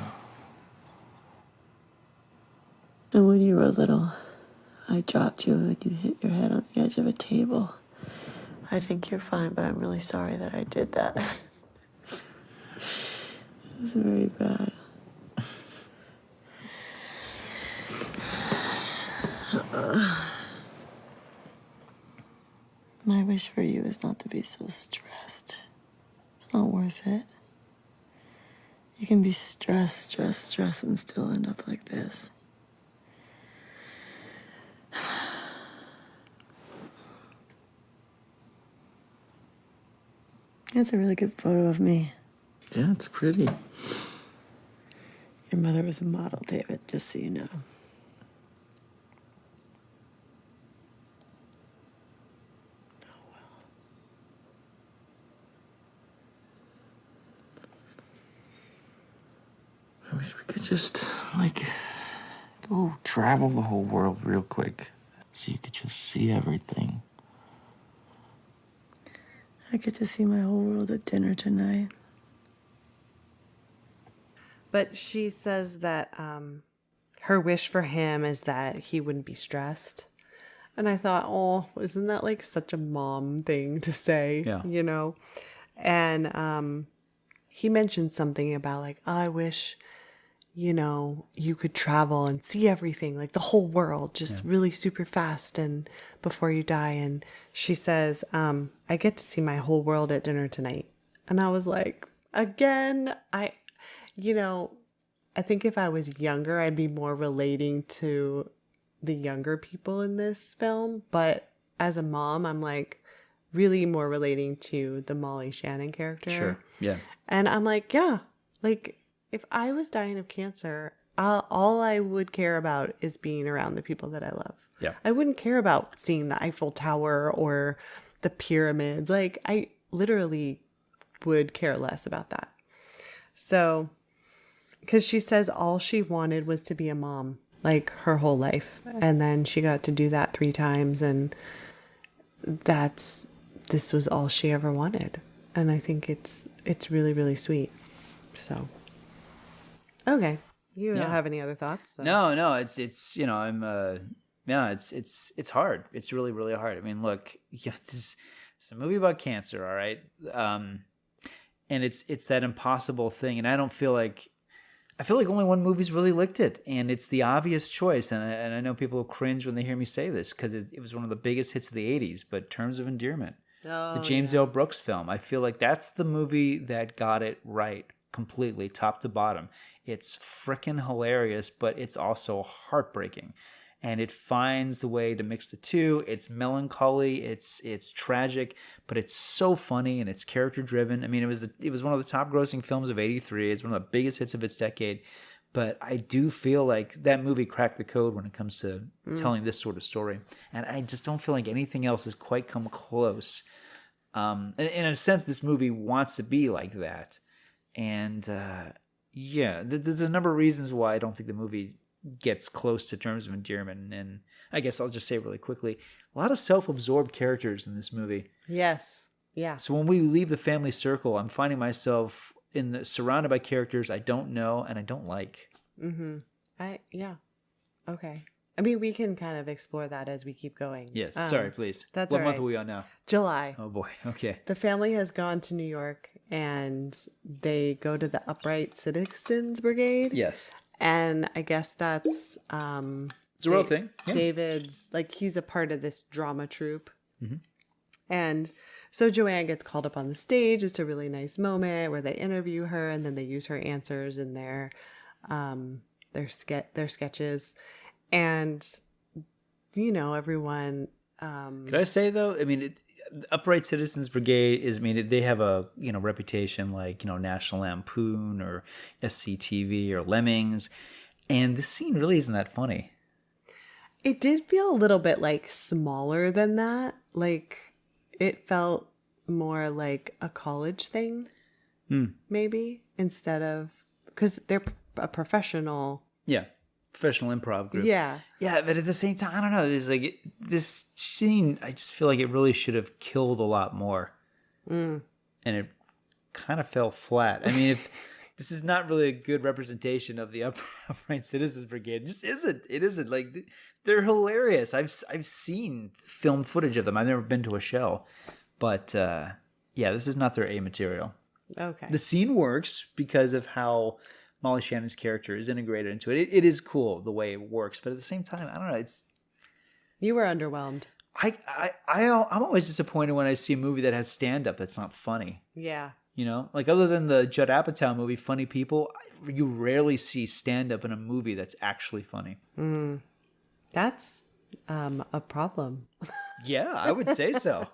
S5: And when you were little, I dropped you and you hit your head on the edge of a table. I think you're fine, but I'm really sorry that I did that. It was very bad. My wish for you is not to be so stressed. It's not worth it. You can be stressed, and still end up like this. That's a really good photo of me.
S4: Yeah, it's pretty.
S5: Your mother was a model, David, just so you know.
S4: I wish we could just, go travel the whole world real quick. So you could just see everything.
S5: I get to see my whole world at dinner tonight.
S2: But she says that her wish for him is that he wouldn't be stressed. And I thought, oh, isn't that like such a mom thing to say?
S3: Yeah.
S2: And he mentioned something about like, oh, I wish, you know, you could travel and see everything, like the whole world, just really super fast and before you die. And she says, I get to see my whole world at dinner tonight. And I was like, again, you know, I think if I was younger, I'd be more relating to the younger people in this film. But as a mom, I'm like really more relating to the Molly Shannon character.
S3: Sure. Yeah.
S2: And I'm like, yeah, like if I was dying of cancer, all I would care about is being around the people that I love.
S3: Yeah.
S2: I wouldn't care about seeing the Eiffel Tower or the pyramids. Like I literally would care less about that. So, because she says all she wanted was to be a mom, like her whole life. And then she got to do that 3 times. And this was all she ever wanted. And I think it's really, really sweet. So, okay. You don't have any other thoughts? So.
S3: No, it's you know, I'm it's hard. It's really, really hard. I mean, look, it's a movie about cancer, all right? And it's that impossible thing, and I feel like only one movie's really licked it, and it's the obvious choice. And I know people cringe when they hear me say this because it was one of the biggest hits of the '80s. But Terms of Endearment, the James L. Brooks film, I feel like that's the movie that got it right completely, top to bottom. It's freaking hilarious, but it's also heartbreaking. And it finds the way to mix the two. It's melancholy, it's tragic, but it's so funny and it's character driven. I mean, it was one of the top grossing films of '83. It's one of the biggest hits of its decade. But I do feel like that movie cracked the code when it comes to telling this sort of story. And I just don't feel like anything else has quite come close. In a sense, this movie wants to be like that. And there's a number of reasons why I don't think the movie gets close to Terms of Endearment. And I guess I'll just say really quickly, a lot of self-absorbed characters in this movie.
S2: Yes. Yeah.
S3: So when we leave the family circle, I'm finding myself surrounded by characters I don't know and I don't like.
S2: Mm-hmm. Okay. I mean, we can kind of explore that as we keep going.
S3: Yes. Sorry, please.
S2: That's
S3: what
S2: all
S3: month
S2: right.
S3: are we on now?
S2: July.
S3: Oh boy. Okay.
S2: The family has gone to New York and they go to the Upright Citizens Brigade.
S3: Yes.
S2: And I guess that's
S3: It's a real thing. Yeah.
S2: David's, like, he's a part of this drama troupe.
S3: Mm-hmm.
S2: And so Joanne gets called up on the stage. It's a really nice moment where they interview her and then they use her answers in their sketches. And, you know, everyone...
S3: Could I say, though, I mean, Upright Citizens Brigade they have a, reputation like, National Lampoon or SCTV or Lemmings. And this scene really isn't that funny.
S2: It did feel a little bit, like, smaller than that. Like, it felt more like a college thing, maybe, instead of... Because they're a professional...
S3: Yeah. Professional improv group.
S2: Yeah.
S3: Yeah, but at the same time, I don't know. There's like this scene, I just feel like it really should have killed a lot more. And it kind of fell flat. I mean, if this is not really a good representation of the Upright Citizens Brigade. It just isn't. It isn't. Like, they're hilarious. I've seen film footage of them. I've never been to a show. But this is not their A material.
S2: Okay.
S3: The scene works because of how Molly Shannon's character is integrated into it. It is cool the way it works, but at the same time, I don't know.
S2: You were underwhelmed.
S3: I'm always disappointed when I see a movie that has stand up that's not funny.
S2: Yeah.
S3: Like other than the Judd Apatow movie, Funny People, you rarely see stand up in a movie that's actually funny.
S2: That's a problem.
S3: Yeah, I would say so.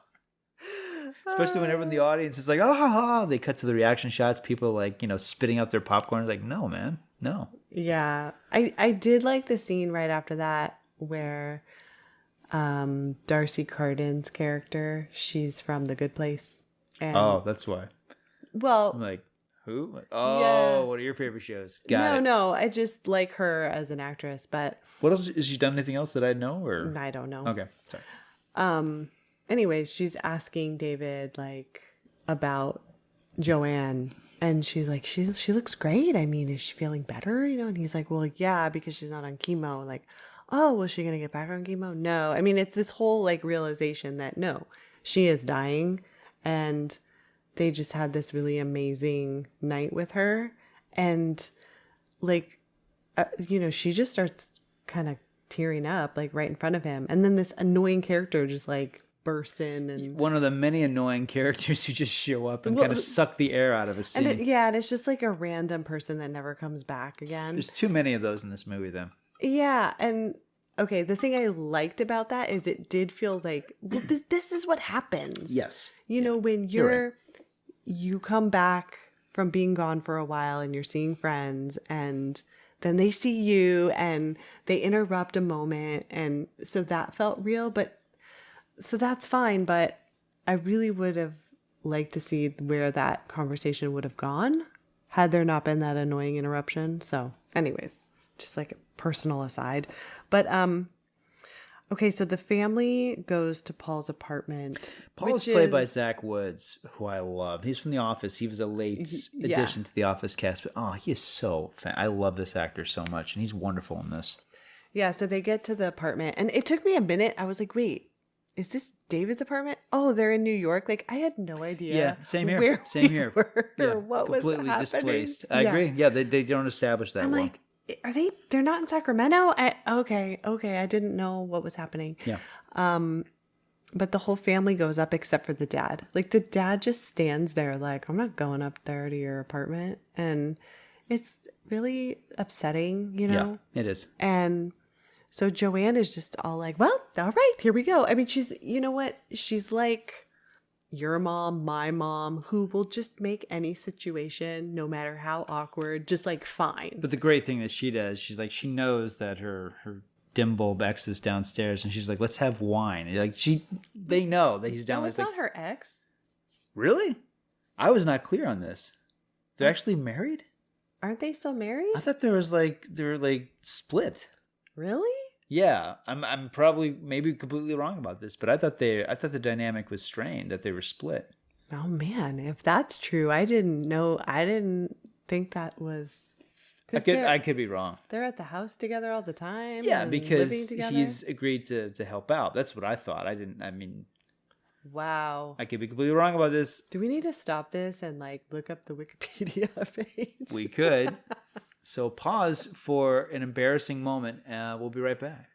S3: Especially when everyone in the audience is like, oh, they cut to the reaction shots. People are like, spitting out their popcorn. It's like, no, man, no.
S2: Yeah. I did like the scene right after that where Darcy Carden's character, she's from The Good Place. And,
S3: that's why.
S2: Well,
S3: I'm like, who? Oh,
S2: yeah.
S3: What are your favorite shows? Got it.
S2: No, I just like her as an actress, but...
S3: What else? Has she done anything else that I know? Or
S2: I don't know.
S3: Okay, sorry.
S2: Anyways, she's asking David, like, about Joanne. And she's like, she looks great. I mean, is she feeling better? And he's like, well, yeah, because she's not on chemo. Like, oh, was she going to get back on chemo? No. I mean, it's this whole, like, realization that, no, she is dying. And they just had this really amazing night with her. And, like, she just starts kind of tearing up like right in front of him. And then this annoying character just like bursts in. And
S3: one of the many annoying characters who just show up and kind of suck the air out of a scene.
S2: And it's just like a random person that never comes back again.
S3: There's too many of those in this movie, though.
S2: Yeah, and okay, the thing I liked about that is it did feel like, well, this is what happens.
S3: Yes.
S2: When
S3: You're
S2: you come back from being gone for a while and you're seeing friends, and then they see you and they interrupt a moment, and so that felt real, but so that's fine, but I really would have liked to see where that conversation would have gone had there not been that annoying interruption. So anyways, just like a personal aside. But okay, so the family goes to Paul's apartment.
S3: Paul's played by Zach Woods, who I love. He's from The Office. He was a late addition to the Office cast, but he is so I love this actor so much, and he's wonderful in this.
S2: Yeah, so they get to the apartment, and it took me a minute. I was like, wait, is this David's apartment? Oh, they're in New York. Like, I had no idea.
S3: Yeah, same here.
S2: Where
S3: same here.
S2: Or what was happening.
S3: Completely displaced. I agree. Yeah, they don't establish that
S2: I'm
S3: well.
S2: like, they're not in Sacramento? Okay, I didn't know what was happening.
S3: Yeah.
S2: But the whole family goes up except for the dad. Like, the dad just stands there like, I'm not going up there to your apartment. And it's really upsetting,
S3: Yeah, it is.
S2: And so Joanne is just all like, well, all right, here we go. I mean, she's, you know what? She's like your mom, my mom, who will just make any situation, no matter how awkward, just like fine.
S3: But the great thing that she does, she's like, she knows that her dim bulb ex is downstairs, and she's like, let's have wine. And like they know that he's down there.
S2: No, it's not her ex.
S3: Really? I was not clear on this. They're actually married?
S2: Aren't they still married?
S3: I thought they were like split.
S2: Really?
S3: Yeah, I'm probably maybe completely wrong about this, but I thought the dynamic was strained, that they were split.
S2: Oh man, if that's true, I didn't know. I didn't think that was.
S3: I could be wrong.
S2: They're at the house together all the time.
S3: Yeah,
S2: and
S3: because
S2: living together?
S3: he's agreed to help out. That's what I thought.
S2: Wow.
S3: I could be completely wrong about this.
S2: Do we need to stop this and like look up the Wikipedia page?
S3: We could. So pause for an embarrassing moment. We'll be right back.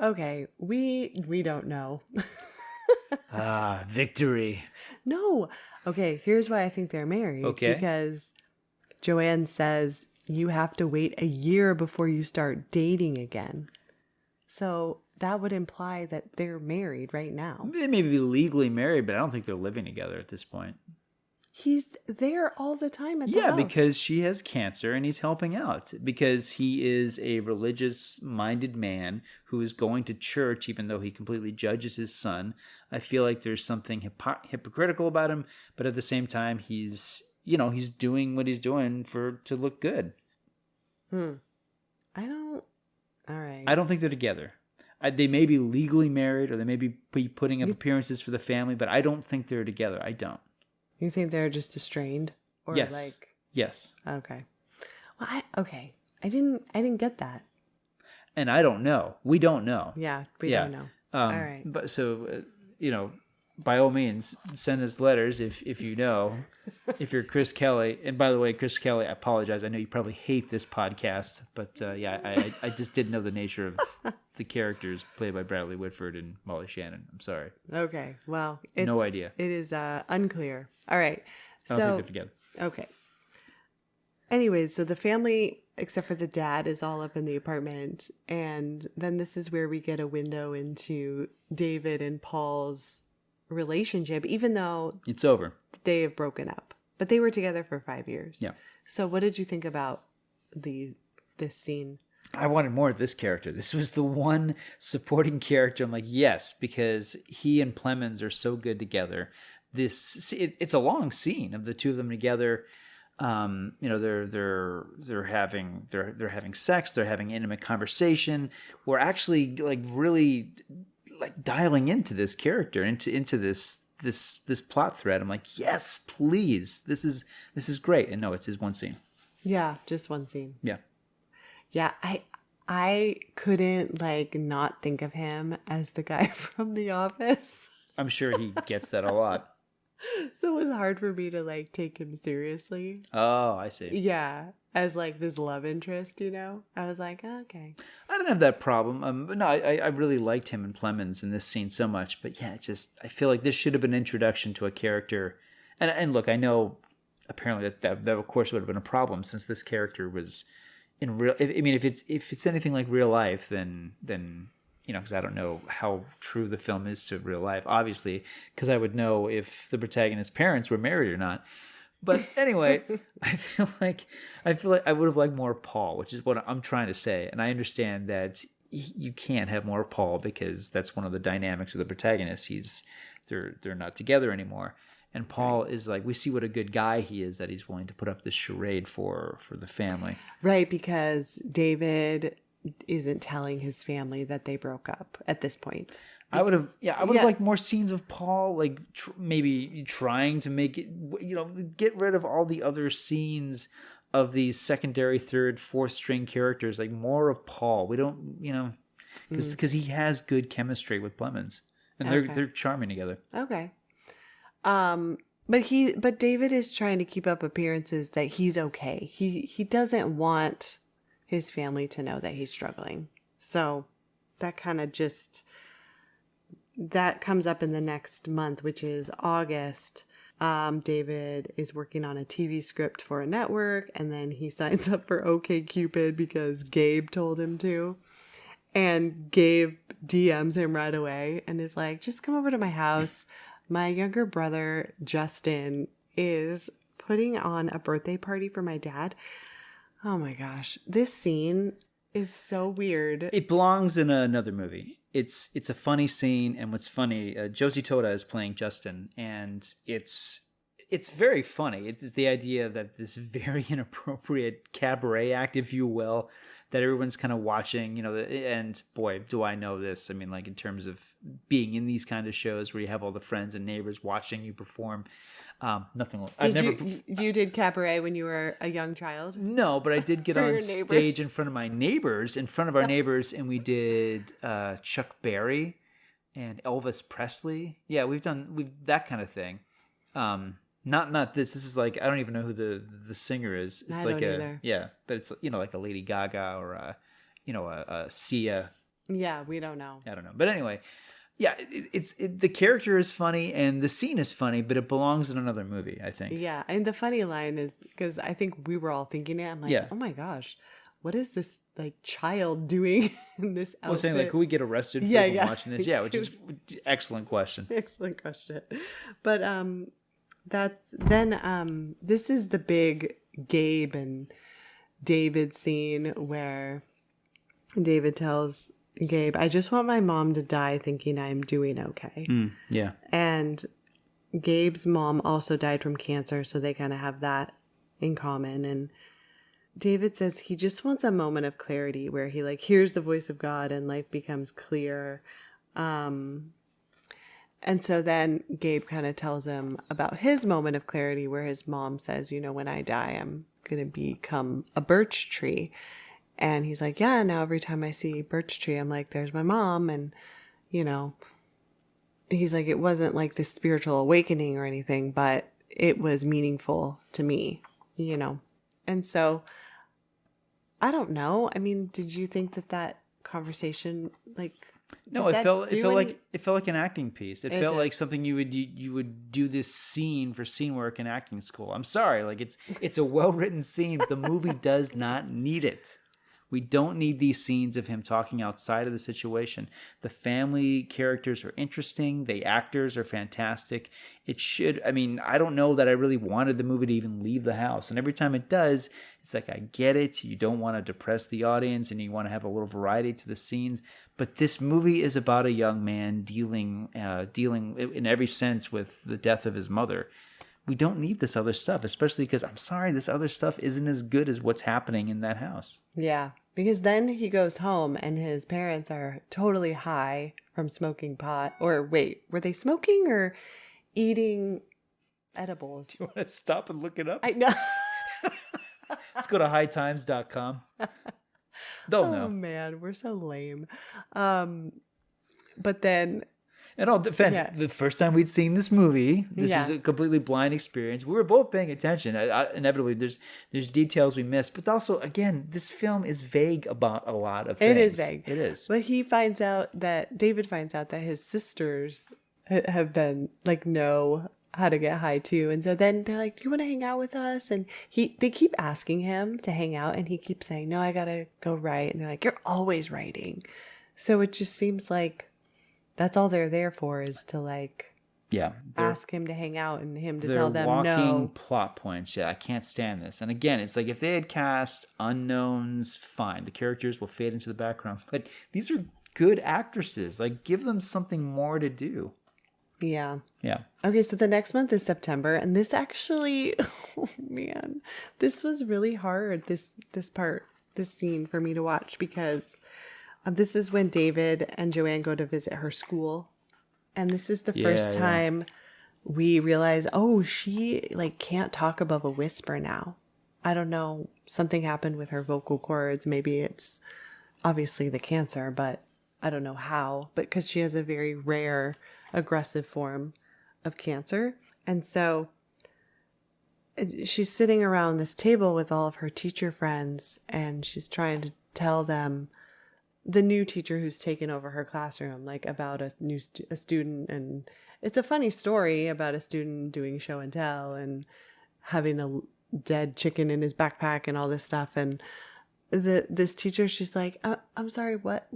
S2: Okay, we don't know.
S3: Victory.
S2: No. Okay, here's why I think they're married.
S3: Okay.
S2: Because Joanne says you have to wait a year before you start dating again. So that would imply that they're married right now.
S3: They may be legally married, but I don't think they're living together at this point.
S2: He's there all the time at the house.
S3: Because she has cancer and he's helping out. Because he is a religious-minded man who is going to church even though he completely judges his son. I feel like there's something hypocritical about him, but at the same time, he's doing what he's doing to look good.
S2: All right.
S3: I don't think they're together. They may be legally married or they may be putting up appearances for the family, but I don't think they're together. I don't.
S2: You think they're just estranged? Or
S3: Yes.
S2: like
S3: Yes.
S2: okay. Well, I didn't get that.
S3: And I don't know. We don't know.
S2: Yeah, we don't know. All right.
S3: But so, by all means, send us letters if you know. If you're Chris Kelly. And by the way, Chris Kelly, I apologize. I know you probably hate this podcast. But I just didn't know the nature of the characters played by Bradley Whitford and Molly Shannon. I'm sorry.
S2: Okay. Well,
S3: No idea.
S2: It is unclear. All right.
S3: I don't think they're together.
S2: Okay. Anyways, so the family, except for the dad, is all up in the apartment. And then this is where we get a window into David and Paul's relationship, even though
S3: It's over.
S2: they have broken up. But they were together for 5 years.
S3: Yeah.
S2: So what did you think about this scene?
S3: I wanted more of this character. This was the one supporting character. I'm like, yes, because he and Plemons are so good together. It's a long scene of the two of them together. They're having sex. They're having intimate conversation. We're actually like really like dialing into this character, into this plot thread. I'm like, yes, please. This is great. And no, it's his one scene.
S2: Yeah, just one scene.
S3: Yeah.
S2: Yeah, I couldn't like not think of him as the guy from The Office.
S3: I'm sure he gets that a lot.
S2: So it was hard for me to like take him seriously.
S3: Oh, I see.
S2: Yeah. as like this love interest, you know? I was like, oh, okay.
S3: I don't have that problem. But no, I really liked him and Plemons in this scene so much. But yeah, I feel like this should have been an introduction to a character. And look, I know apparently that of course would have been a problem since this character was in real. If it's anything like real life, then because I don't know how true the film is to real life, obviously, because I would know if the protagonist's parents were married or not. But anyway, I feel like I would have liked more of Paul, which is what I'm trying to say. And I understand that you can't have more of Paul because that's one of the dynamics of the protagonist. They're not together anymore. And Paul is like, we see what a good guy he is, that he's willing to put up this charade for the family.
S2: Right, because David isn't telling his family that they broke up at this point.
S3: I would have liked more scenes of Paul, like maybe trying to make it, get rid of all the other scenes of these secondary, third, fourth string characters, like more of Paul. We don't, because he has good chemistry with Plemons, and they're charming together.
S2: Okay. But David is trying to keep up appearances that he's okay. He doesn't want his family to know that he's struggling. So that kind of that comes up in the next month, which is August. David is working on a TV script for a network, and then he signs up for OkCupid because Gabe told him to. And Gabe DMs him right away and is like, just come over to my house. My younger brother, Justin, is putting on a birthday party for my dad. Oh my gosh. This scene is so weird.
S3: It belongs in another movie. It's a funny scene, and what's funny, Josie Toda is playing Justin, and it's very funny. It's the idea that this very inappropriate cabaret act, if you will, that everyone's kind of watching, and boy, do I know this. I mean, like in terms of being in these kind of shows where you have all the friends and neighbors watching you perform. Nothing.
S2: You did cabaret when you were a young child?
S3: No, but I did get on stage in front of my neighbors, and we did Chuck Berry and Elvis Presley. Yeah, we've that kind of thing. Not this. This is like, I don't even know who the singer is. It's like
S2: either.
S3: Yeah, but it's like a Lady Gaga or a Sia.
S2: Yeah, we don't know.
S3: I don't know, but anyway. Yeah, the character is funny and the scene is funny, but it belongs in another movie, I think.
S2: Yeah, and the funny line is, because I think we were all thinking it, I'm like, oh my gosh, what is this like child doing in this outfit?
S3: I was saying, like, could we get arrested for watching this? Yeah, which is excellent question.
S2: Excellent question. But this is the big Gabe and David scene where David tells Gabe, I just want my mom to die thinking I'm doing okay.
S3: Yeah.
S2: And Gabe's mom also died from cancer, so they kind of have that in common. And David says he just wants a moment of clarity where he like hears the voice of God and life becomes clear. And so then Gabe kind of tells him about his moment of clarity where his mom says, when I die, I'm going to become a birch tree. And he's like, yeah, now every time I see birch tree, I'm like, there's my mom. And, he's like, it wasn't like this spiritual awakening or anything, but it was meaningful to me, And so, I don't know. I mean, did you think that conversation, like...
S3: No, it felt like an acting piece. It felt like something you would do this scene for scene work in acting school. I'm sorry, like it's a well-written scene, but the movie does not need it. We don't need these scenes of him talking outside of the situation. The family characters are interesting. The actors are fantastic. I don't know that I really wanted the movie to even leave the house. And every time it does, it's like, I get it. You don't want to depress the audience and you want to have a little variety to the scenes. But this movie is about a young man dealing in every sense with the death of his mother. We don't need this other stuff, especially because, I'm sorry, this other stuff isn't as good as what's happening in that house.
S2: Yeah, because then he goes home and his parents are totally high from smoking pot. Or wait, were they smoking or eating edibles?
S3: Do you want to stop and look it up?
S2: I know.
S3: Let's go to hightimes.com. Don't know.
S2: Oh, man, we're so lame. But then...
S3: in all defense,
S2: Yeah.
S3: the first time we'd seen this movie, this
S2: Yeah.
S3: was a completely blind experience. We were both paying attention. Inevitably, there's details we missed, but also, again, this film is vague about a lot of things.
S2: It is vague.
S3: It is.
S2: But David finds out that his sisters have been like know how to get high too, and so then they're like, "Do you want to hang out with us?" And they keep asking him to hang out, and he keeps saying, "No, I gotta go write." And they're like, "You're always writing," so it just seems like that's all they're there for, is to like
S3: Yeah.
S2: ask him to hang out and him to
S3: They're
S2: tell them
S3: walking
S2: no.
S3: plot points. Yeah, I can't stand this. And again, it's like if they had cast unknowns, fine. The characters will fade into the background. But these are good actresses. Like, give them something more to do.
S2: Yeah.
S3: Yeah.
S2: Okay, so the next month is September, and this actually, oh man, this was really hard. This scene for me to watch, because this is when David and Joanne go to visit her school, and this is the first time we realize, oh, she like can't talk above a whisper now. I don't know, something happened with her vocal cords. Maybe it's obviously the cancer, but I don't know how. But because she has a very rare aggressive form of cancer, and so she's sitting around this table with all of her teacher friends, and she's trying to tell them, the new teacher who's taken over her classroom, like about a student. And it's a funny story about a student doing show and tell and having a dead chicken in his backpack and all this stuff. And this teacher, she's like, I'm sorry, what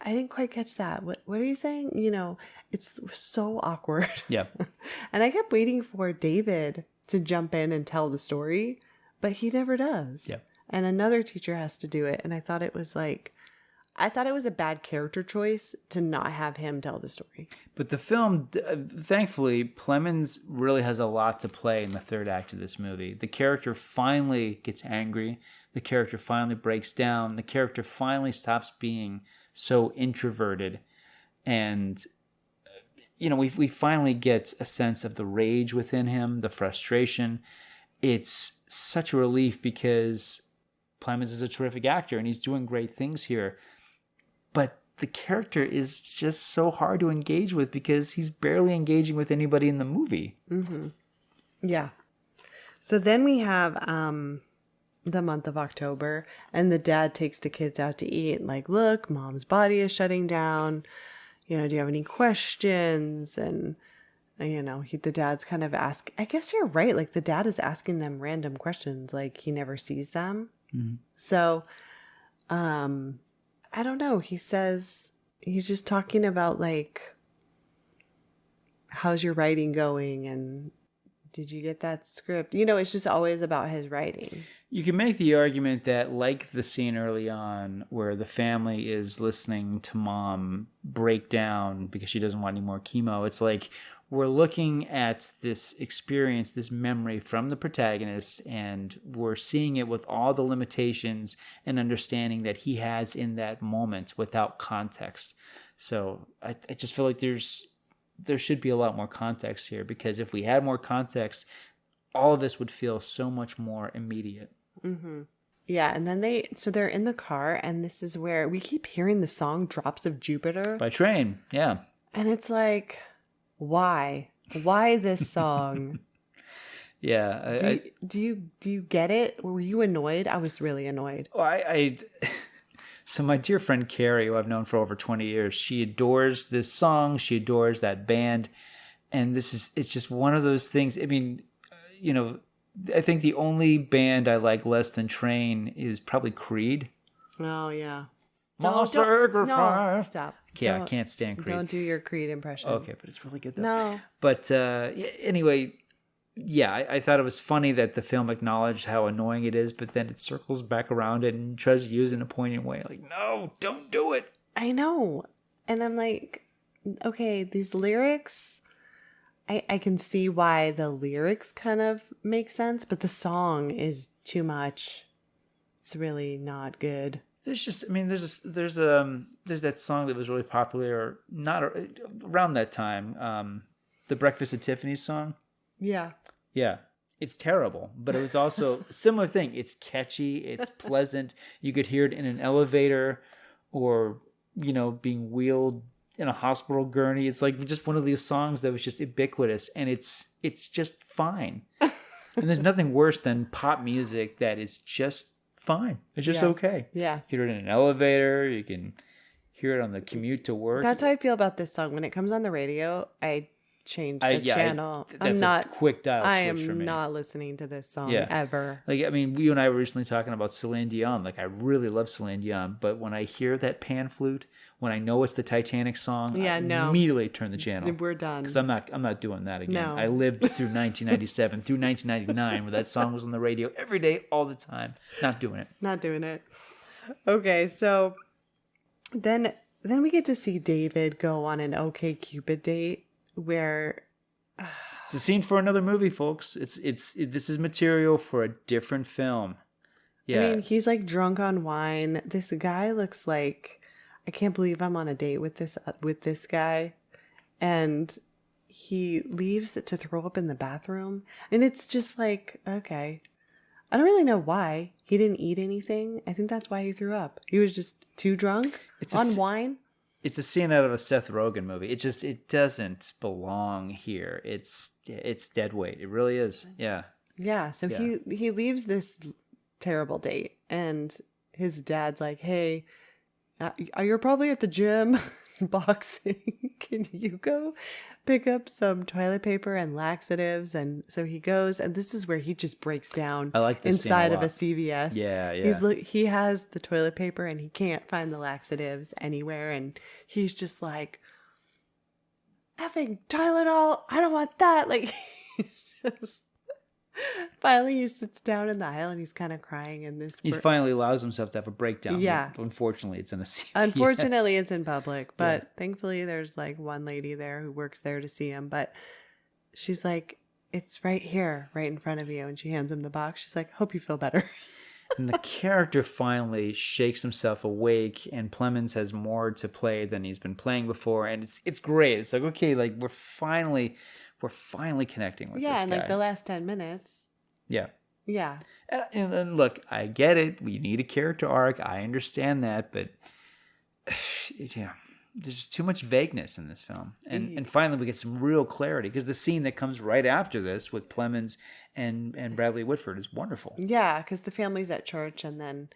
S2: I didn't quite catch that. What are you saying? You know, it's so awkward.
S3: Yeah.
S2: And I kept waiting for David to jump in and tell the story, but he never does.
S3: Yeah.
S2: And another teacher has to do it. And I thought it was a bad character choice to not have him tell the story.
S3: But the film, thankfully, Plemons really has a lot to play in the third act of this movie. The character finally gets angry. The character finally breaks down. The character finally stops being so introverted, and we finally get a sense of the rage within him, the frustration. It's such a relief, because Plemons is a terrific actor and he's doing great things here, but the character is just so hard to engage with because he's barely engaging with anybody in the movie.
S2: Mm-hmm. Yeah. So then we have the month of October, and the dad takes the kids out to eat. Like, look, mom's body is shutting down. Do you have any questions? And, the dad's kind of I guess you're right. Like, the dad is asking them random questions. Like, he never sees them. Mm-hmm. So, I don't know. He says, he's just talking about, like, how's your writing going? And did you get that script? It's just always about his writing.
S3: You can make the argument that, like the scene early on where the family is listening to mom break down because she doesn't want any more chemo, it's like we're looking at this experience, this memory from the protagonist, and we're seeing it with all the limitations and understanding that he has in that moment without context. So I just feel like there should be a lot more context here, because if we had more context, all of this would feel so much more immediate.
S2: Mm-hmm. Yeah, and then they're in the car, and this is where we keep hearing the song "Drops of Jupiter"
S3: by Train. Yeah,
S2: and it's like, why this song?
S3: Yeah,
S2: do you get it? Were you annoyed? I was really annoyed.
S3: So my dear friend Carrie, who I've known for over 20 years, she adores this song. She adores that band, and it's just one of those things. I mean, I think the only band I like less than Train is probably Creed.
S2: Oh, yeah.
S3: Monster
S2: No, stop.
S3: Yeah, I can't stand Creed.
S2: Don't do your Creed impression.
S3: Okay, but it's really good though.
S2: No.
S3: But anyway, yeah, I thought it was funny that the film acknowledged how annoying it is, but then it circles back around it and tries to use it in a poignant way. Like, no, don't do it.
S2: I know. And I'm like, okay, these lyrics... I can see why the lyrics kind of make sense, but the song is too much. It's really not good.
S3: There's that song that was really popular, or not around that time, the Breakfast at Tiffany's song.
S2: Yeah.
S3: Yeah. It's terrible, but it was also a similar thing. It's catchy, it's pleasant. You could hear it in an elevator or, being wheeled in a hospital gurney. It's like just one of these songs that was just ubiquitous, and it's just fine. And there's nothing worse than pop music that is just fine. It's just okay.
S2: Yeah.
S3: You can hear it in an elevator. You can hear it on the commute to work.
S2: That's how I feel about this song. When it comes on the radio, I change the channel.
S3: That's a quick dial switch for me.
S2: I am not listening to this song ever.
S3: Like, I mean, you and I were recently talking about Celine Dion. Like, I really love Celine Dion, but when I hear that pan flute, when I know it's the Titanic song, I immediately turn the channel.
S2: We're done.
S3: Because I'm not doing that again.
S2: No.
S3: I lived through 1997 through 1999 where that song was on the radio every day, all the time. Not doing it.
S2: Not doing it. Okay, so then we get to see David go on an OkCupid date where
S3: it's a scene for another movie, folks. This is material for a different film. Yeah.
S2: I mean, he's like drunk on wine. This guy looks like, I can't believe I'm on a date with this guy, and he leaves to throw up in the bathroom, and it's just like, okay, I don't really know why he didn't eat anything. I think that's why he threw up. He was just too drunk on wine.
S3: It's a scene out of a Seth Rogen movie. It doesn't belong here. It's dead weight. It really is. Yeah.
S2: Yeah. So he leaves this terrible date, and his dad's like, "Hey, you're probably at the gym boxing. Can you go pick up some toilet paper and laxatives?" And so he goes, and this is where he just breaks down.
S3: I like this
S2: inside
S3: scene a
S2: of a
S3: lot.
S2: CVS.
S3: Yeah.
S2: He has the toilet paper and he can't find the laxatives anywhere, and he's just like, effing Tylenol, I don't want that. Like, he's just finally he sits down in the aisle and he's kind of crying, and
S3: He finally allows himself to have a breakdown.
S2: Yeah.
S3: But unfortunately, it's in a CVS.
S2: Unfortunately, it's in public, but thankfully there's like one lady there who works there to see him, but she's like, "It's right here, right in front of you," and she hands him the box. She's like, "Hope you feel better."
S3: And the character finally shakes himself awake, and Plemons has more to play than he's been playing before, and it's great. It's like, okay, like we're finally connecting with this guy.
S2: And like the last 10 minutes.
S3: Yeah.
S2: Yeah.
S3: And look, I get it. We need a character arc. I understand that, but yeah, there's just too much vagueness in this film. And finally we get some real clarity, because the scene that comes right after this with Plemons and Bradley Whitford is wonderful.
S2: Yeah, because the family's at church, and then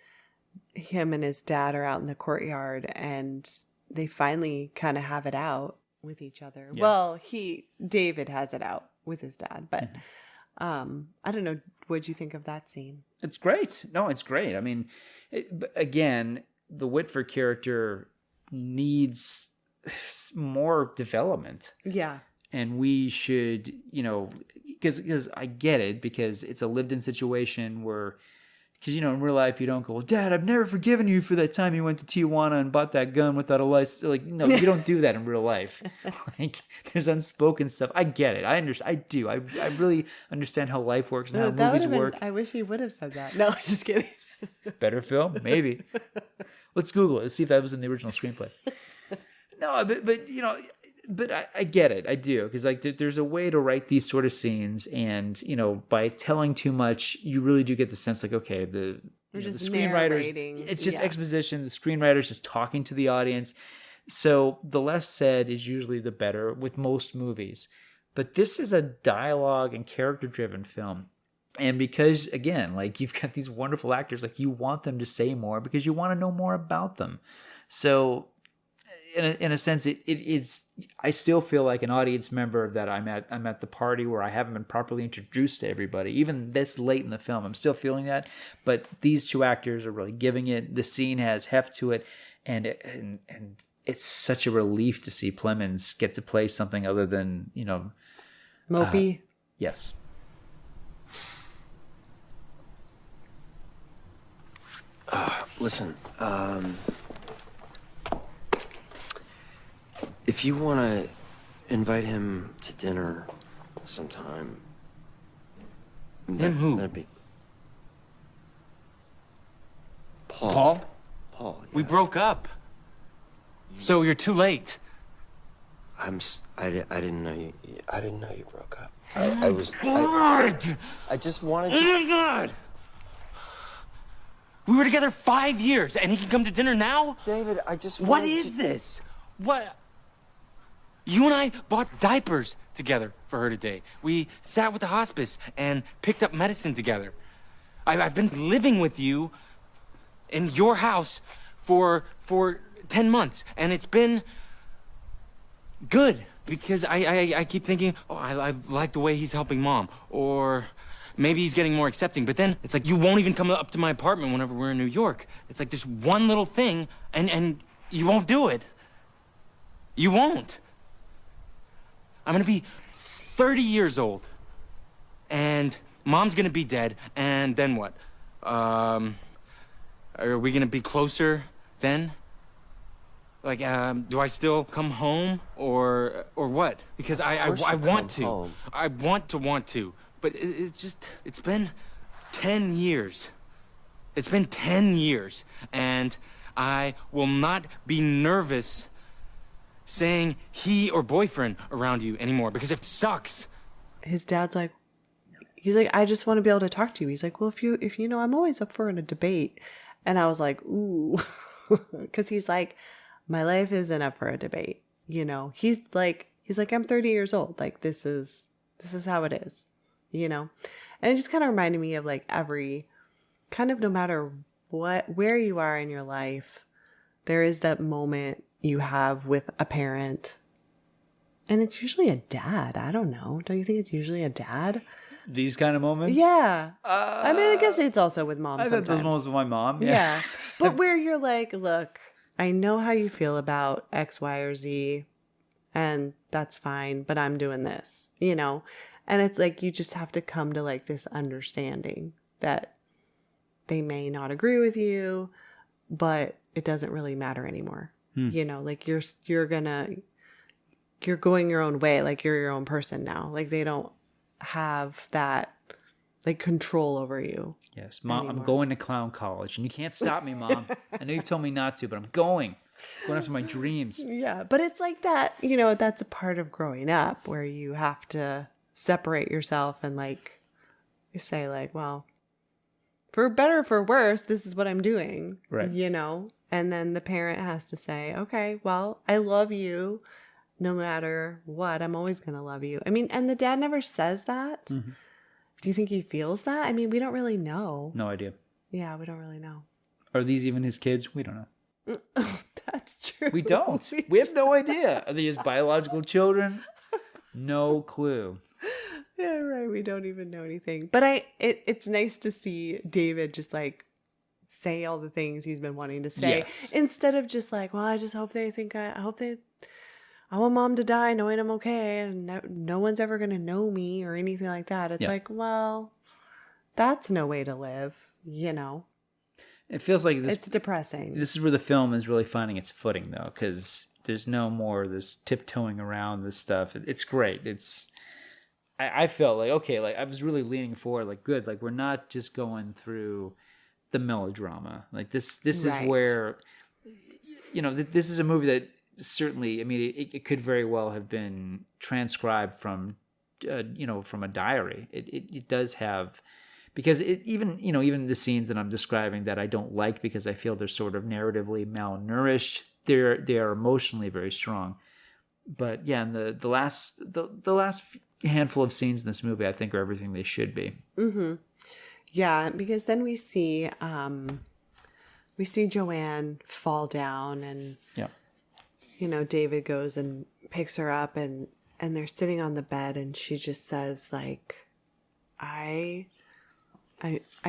S2: him and his dad are out in the courtyard, and they finally kind of have it out with each other. Yeah. Well, David has it out with his dad, but I don't know. What'd you think of that scene?
S3: It's great. No, it's great. I mean, again, the Whitford character needs more development.
S2: Yeah.
S3: And we should, because I get it, because it's a lived-in situation where, because, in real life, you don't go, "Well, Dad, I've never forgiven you for that time you went to Tijuana and bought that gun without a license." Like, no, you don't do that in real life. Like, there's unspoken stuff. I get it. I understand. I do. I really understand how life works and how movies work.
S2: I wish he would have said that. No, just kidding.
S3: Better film? Maybe. Let's Google it. Let's see if that was in the original screenplay. No, but I get it. I do. Because like there's a way to write these sort of scenes, and by telling too much, you really do get the sense like, okay, the screenwriters, it's just exposition. The screenwriter's just talking to the audience. So the less said is usually the better with most movies. But this is a dialogue and character driven film. And because, again, like you've got these wonderful actors, like you want them to say more because you want to know more about them. So in a sense, it is. I still feel like an audience member that I'm at the party where I haven't been properly introduced to everybody. Even this late in the film, I'm still feeling that. But these two actors are really giving it. The scene has heft to it, and it's such a relief to see Plemons get to play something other than
S2: mopey.
S3: Yes.
S6: Listen, if you want to invite him to dinner sometime...
S4: Him who?
S6: That'd be...
S4: Paul?
S6: Paul, yeah.
S4: We broke up. So you're too late.
S6: I didn't know you... I didn't know you broke up. I just wanted to...
S4: Oh, my God! We were together 5 years, and he can come to dinner now?
S6: David, I just
S4: What
S6: wanted
S4: is this? What?
S7: You and I bought diapers together for her today. We sat with the hospice and picked up medicine together. I've been living with you in your house for 10 months, and it's been good because I keep thinking, oh, I like the way he's helping Mom, or maybe he's getting more accepting. But then it's like you won't even come up to my apartment whenever we're in New York. It's like this one little thing, and you won't do it. You won't. I'm gonna be 30 years old, and Mom's gonna be dead, and then what? Are we gonna be closer then? Like, do I still come home, or what? Because I want to.
S6: Home.
S7: I want to, but it's been 10 years. It's been 10 years, and I will not be nervous saying he or boyfriend around you anymore because it sucks.
S2: His dad's like, he's like, I just want to be able to talk to you. He's like, well, if you know, I'm always up for a debate. And I was like, ooh, because he's like, my life isn't up for a debate. You know, he's like, I'm 30 years old. Like, this is how it is, you know? And it just kind of reminded me of like every kind of, no matter where you are in your life, there is that moment you have with a parent, and it's usually a dad. I don't know. Don't you think it's usually a dad?
S3: These kind of moments?
S2: Yeah. I mean, I guess it's also with mom
S3: I
S2: sometimes.
S3: thought those moments with my mom.
S2: Yeah. But where you're like, look, I know how you feel about X, Y, or Z, and that's fine, but I'm doing this, you know? And it's like, you just have to come to like this understanding that they may not agree with you, but it doesn't really matter anymore. You know, like you're going your own way. Like you're your own person now. Like they don't have that like control over you.
S3: Yes, Mom,
S2: anymore.
S3: I'm going to clown college, and you can't stop me, Mom. I know you've told me not to, but I'm going after my dreams.
S2: Yeah, but it's like that, you know, that's a part of growing up where you have to separate yourself and like you say like, well, for better or for worse, this is what I'm doing.
S3: Right.
S2: You know? And then the parent has to say, okay, well, I love you no matter what. I'm always going to love you. I mean, and the dad never says that. Mm-hmm. Do you think he feels that? I mean, we don't really know.
S3: No idea.
S2: Yeah, we don't really know.
S3: Are these even his kids? We don't know.
S2: That's true.
S3: We don't. We have no idea. Are they his biological children? No clue.
S2: Yeah, right. We don't even know anything. But it's nice to see David just like say all the things he's been wanting to say,
S3: yes,
S2: instead of just like, well, I just hope they think I want Mom to die knowing I'm okay, and no one's ever going to know me or anything like that. It's like, well, that's no way to live, you know?
S3: It feels like
S2: it's depressing.
S3: This is where the film is really finding its footing, though, because there's no more this tiptoeing around this stuff. It's great. I felt like, okay, like I was really leaning forward, like good, like we're not just going through the melodrama. Like this is where, you know, this is a movie that certainly, I mean, it could very well have been transcribed from, you know, from a diary. It does have, because even the scenes that I'm describing that I don't like because I feel they're sort of narratively malnourished, they are emotionally very strong. But yeah, and the last handful of scenes in this movie, I think, are everything they should be. Mm-hmm.
S2: Yeah, because then we see Joanne fall down, and you know, David goes and picks her up, and they're sitting on the bed, and she just says like, I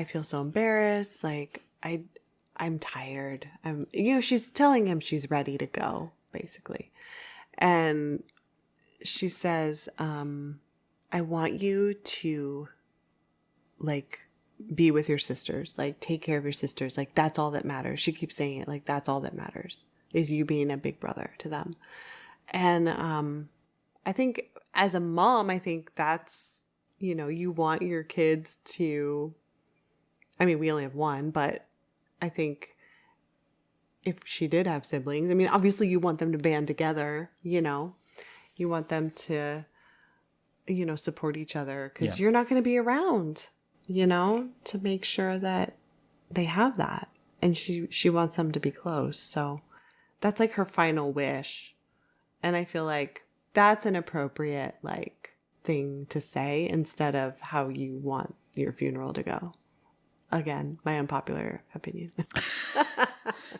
S2: feel so embarrassed, like I'm tired. She's telling him she's ready to go, basically. And she says, I want you to like be with your sisters, like take care of your sisters. Like that's all that matters. She keeps saying it, like that's all that matters is you being a big brother to them. And I think as a mom, I think that's, you know, you want your kids to, I mean, we only have one, but I think if she did have siblings, I mean, obviously you want them to band together, you know, you want them to, you know, support each other, because you're not going to be around, you know, to make sure that they have that. And she wants them to be close. So that's like her final wish. And I feel like that's an appropriate like thing to say instead of how you want your funeral to go. Again, my unpopular opinion.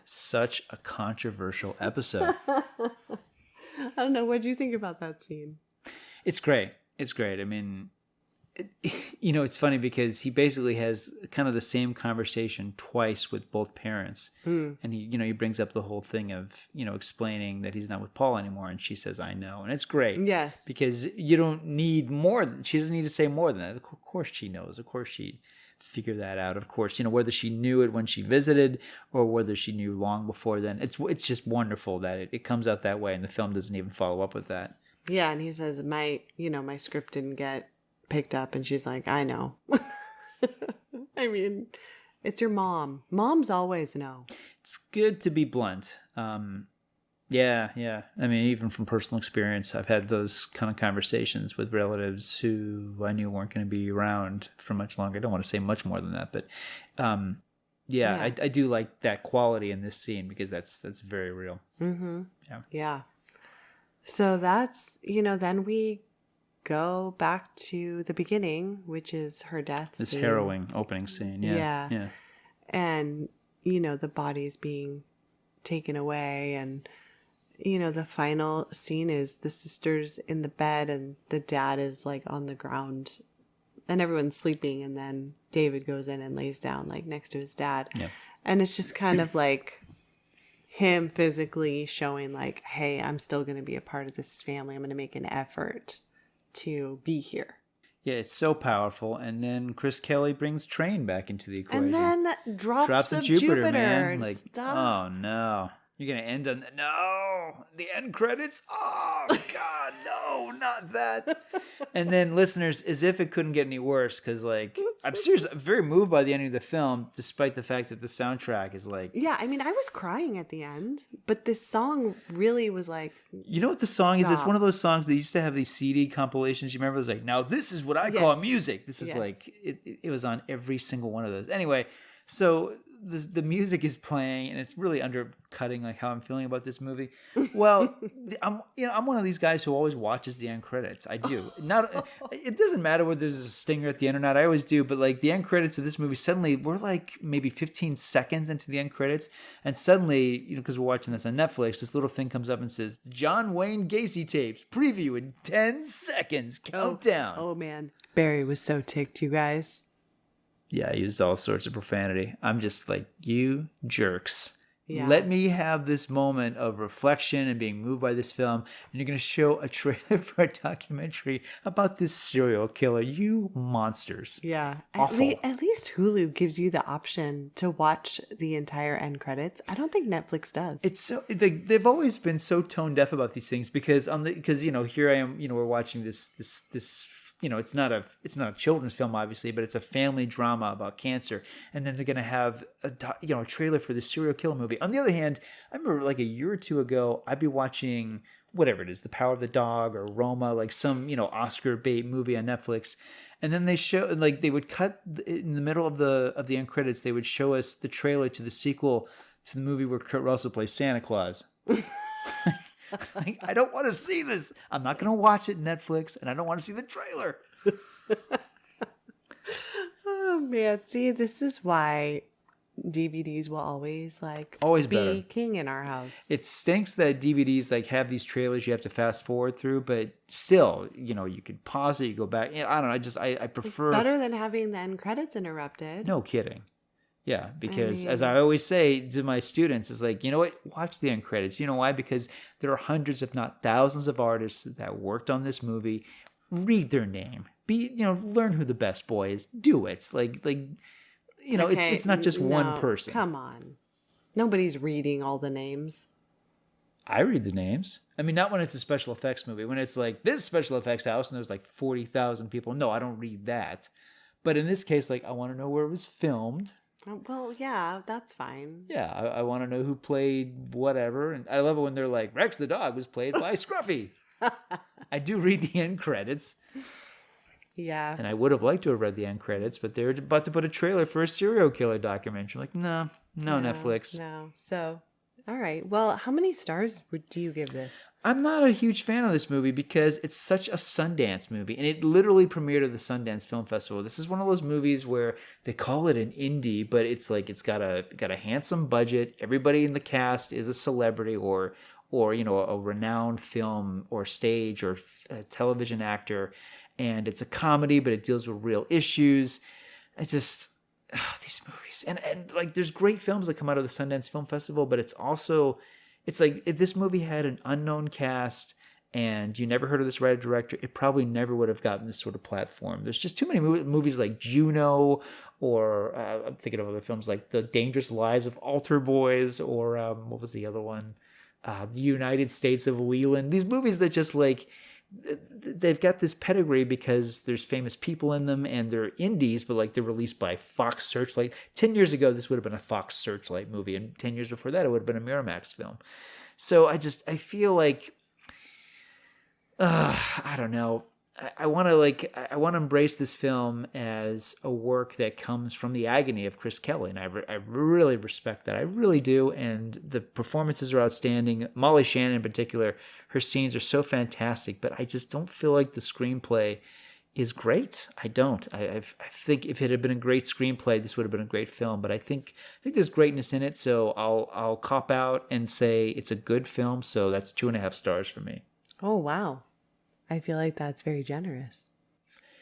S3: Such a controversial episode.
S2: I don't know. What do you think about that scene?
S3: It's great. It's great. I mean, it's funny because he basically has kind of the same conversation twice with both parents. And he brings up the whole thing of, explaining that he's not with Paul anymore. And she says, I know. And it's great.
S2: Yes.
S3: Because you don't need more. She doesn't need to say more than that. Of course she knows. Of course she figured that out. Of course, whether she knew it when she visited or whether she knew long before then. It's just wonderful that it comes out that way. And the film doesn't even follow up with that.
S2: Yeah. And he says, my script didn't get picked up, and she's like, I know. I mean, it's your mom. Moms always know.
S3: It's good to be blunt. Yeah. I mean, even from personal experience, I've had those kind of conversations with relatives who I knew weren't going to be around for much longer. I don't want to say much more than that, but I do like that quality in this scene because that's very real.
S2: Mm-hmm. Yeah. So that's, then we go back to the beginning, which is her death
S3: this
S2: scene.
S3: Harrowing opening scene. Yeah.
S2: And the body's being taken away, and the final scene is the sister's in the bed and the dad is like on the ground and everyone's sleeping, and then David goes in and lays down like next to his dad. And it's just kind of like him physically showing like, hey, I'm still going to be a part of this family. I'm going to make an effort to be here.
S3: Yeah, it's so powerful. And then Chris Kelly brings Train back into the equation.
S2: And then drops of Jupiter.
S3: Man. Like,
S2: Stop.
S3: Oh no. You're going to end on the end credits. Oh God, no, not that. And then listeners, as if it couldn't get any worse, because like, I'm seriously very moved by the ending of the film, despite the fact that the soundtrack is like...
S2: Yeah, I mean, I was crying at the end, but this song really was like...
S3: You know what the song is? It's one of those songs that used to have these CD compilations. You remember? It was like, now this is what I call music. This is like, it was on every single one of those. Anyway, so... The music is playing and it's really undercutting like how I'm feeling about this movie. Well, I'm one of these guys who always watches the end credits. I do. It doesn't matter whether there's a stinger at the end or not. I always do. But like the end credits of this movie, suddenly we're like maybe 15 seconds into the end credits, and suddenly because we're watching this on Netflix, this little thing comes up and says John Wayne Gacy tapes preview in 10 seconds countdown.
S2: Oh man, Barry was so ticked, you guys.
S3: Yeah, I used all sorts of profanity. I'm just like, you jerks.
S2: Yeah.
S3: Let me have this moment of reflection and being moved by this film. And you're going to show a trailer for a documentary about this serial killer. You monsters.
S2: Yeah.
S3: Awful.
S2: At least Hulu gives you the option to watch the entire end credits. I don't think Netflix does.
S3: It's like they've always been so tone deaf about these things because here I am, we're watching this it's not a children's film, obviously, but it's a family drama about cancer. And then they're going to have a trailer for this serial killer movie. On the other hand, I remember like a year or two ago, I'd be watching whatever it is, The Power of the Dog or Roma, like some, Oscar bait movie on Netflix. And then they would cut in the middle of the end credits. They would show us the trailer to the sequel to the movie where Kurt Russell plays Santa Claus. Like, I don't want to see this. I'm not going to watch it Netflix, and I don't want to see the trailer.
S2: Oh man, see, this is why DVDs will always
S3: Always
S2: be
S3: better.
S2: king in our house.
S3: It stinks that DVDs have these trailers you have to fast forward through, but still, you could pause it, you go back. I don't know. I prefer
S2: It's better than having the end credits interrupted.
S3: No kidding. Yeah, because as I always say to my students, is like, you know what? Watch the end credits. You know why? Because there are hundreds, if not thousands, of artists that worked on this movie. Read their name. Learn who the best boy is. Do it. It's not just one person.
S2: Come on. Nobody's reading all the names.
S3: I read the names. I mean, not when it's a special effects movie. When it's like this special effects house and there's like 40,000 people. No, I don't read that. But in this case, I want to know where it was filmed.
S2: Well, yeah, that's fine.
S3: Yeah, I want to know who played whatever. And I love it when they're like, Rex the dog was played by Scruffy. I do read the end credits.
S2: Yeah.
S3: And I would have liked to have read the end credits, but they're about to put a trailer for a serial killer documentary. Like, no, Netflix.
S2: No. So All right. Well, how many stars do you give this?
S3: I'm not a huge fan of this movie because it's such a Sundance movie, and it literally premiered at the Sundance Film Festival. This is one of those movies where they call it an indie, but it's like it's got a handsome budget. Everybody in the cast is a celebrity or a renowned film or stage or television actor, and it's a comedy, but it deals with real issues. It's just these movies, and like there's great films that come out of the Sundance Film Festival, but it's like if this movie had an unknown cast and you never heard of this writer director, it probably never would have gotten this sort of platform. There's just too many movies like Juno, or I'm thinking of other films like The Dangerous Lives of Altar Boys, or what was the other one? The United States of Leland. These movies that just like they've got this pedigree because there's famous people in them and they're indies, but like they're released by Fox Searchlight. 10 years ago, this would have been a Fox Searchlight movie, and 10 years before that, it would have been a Miramax film. So I feel like, I don't know. I want to embrace this film as a work that comes from the agony of Chris Kelly, and I really respect that. I really do, and the performances are outstanding. Molly Shannon in particular, her scenes are so fantastic, but I just don't feel like the screenplay is great. I don't. I think if it had been a great screenplay, this would have been a great film, but I think there's greatness in it, so I'll cop out and say it's a good film, so that's 2.5 stars for me.
S2: Oh, wow. I feel like that's very generous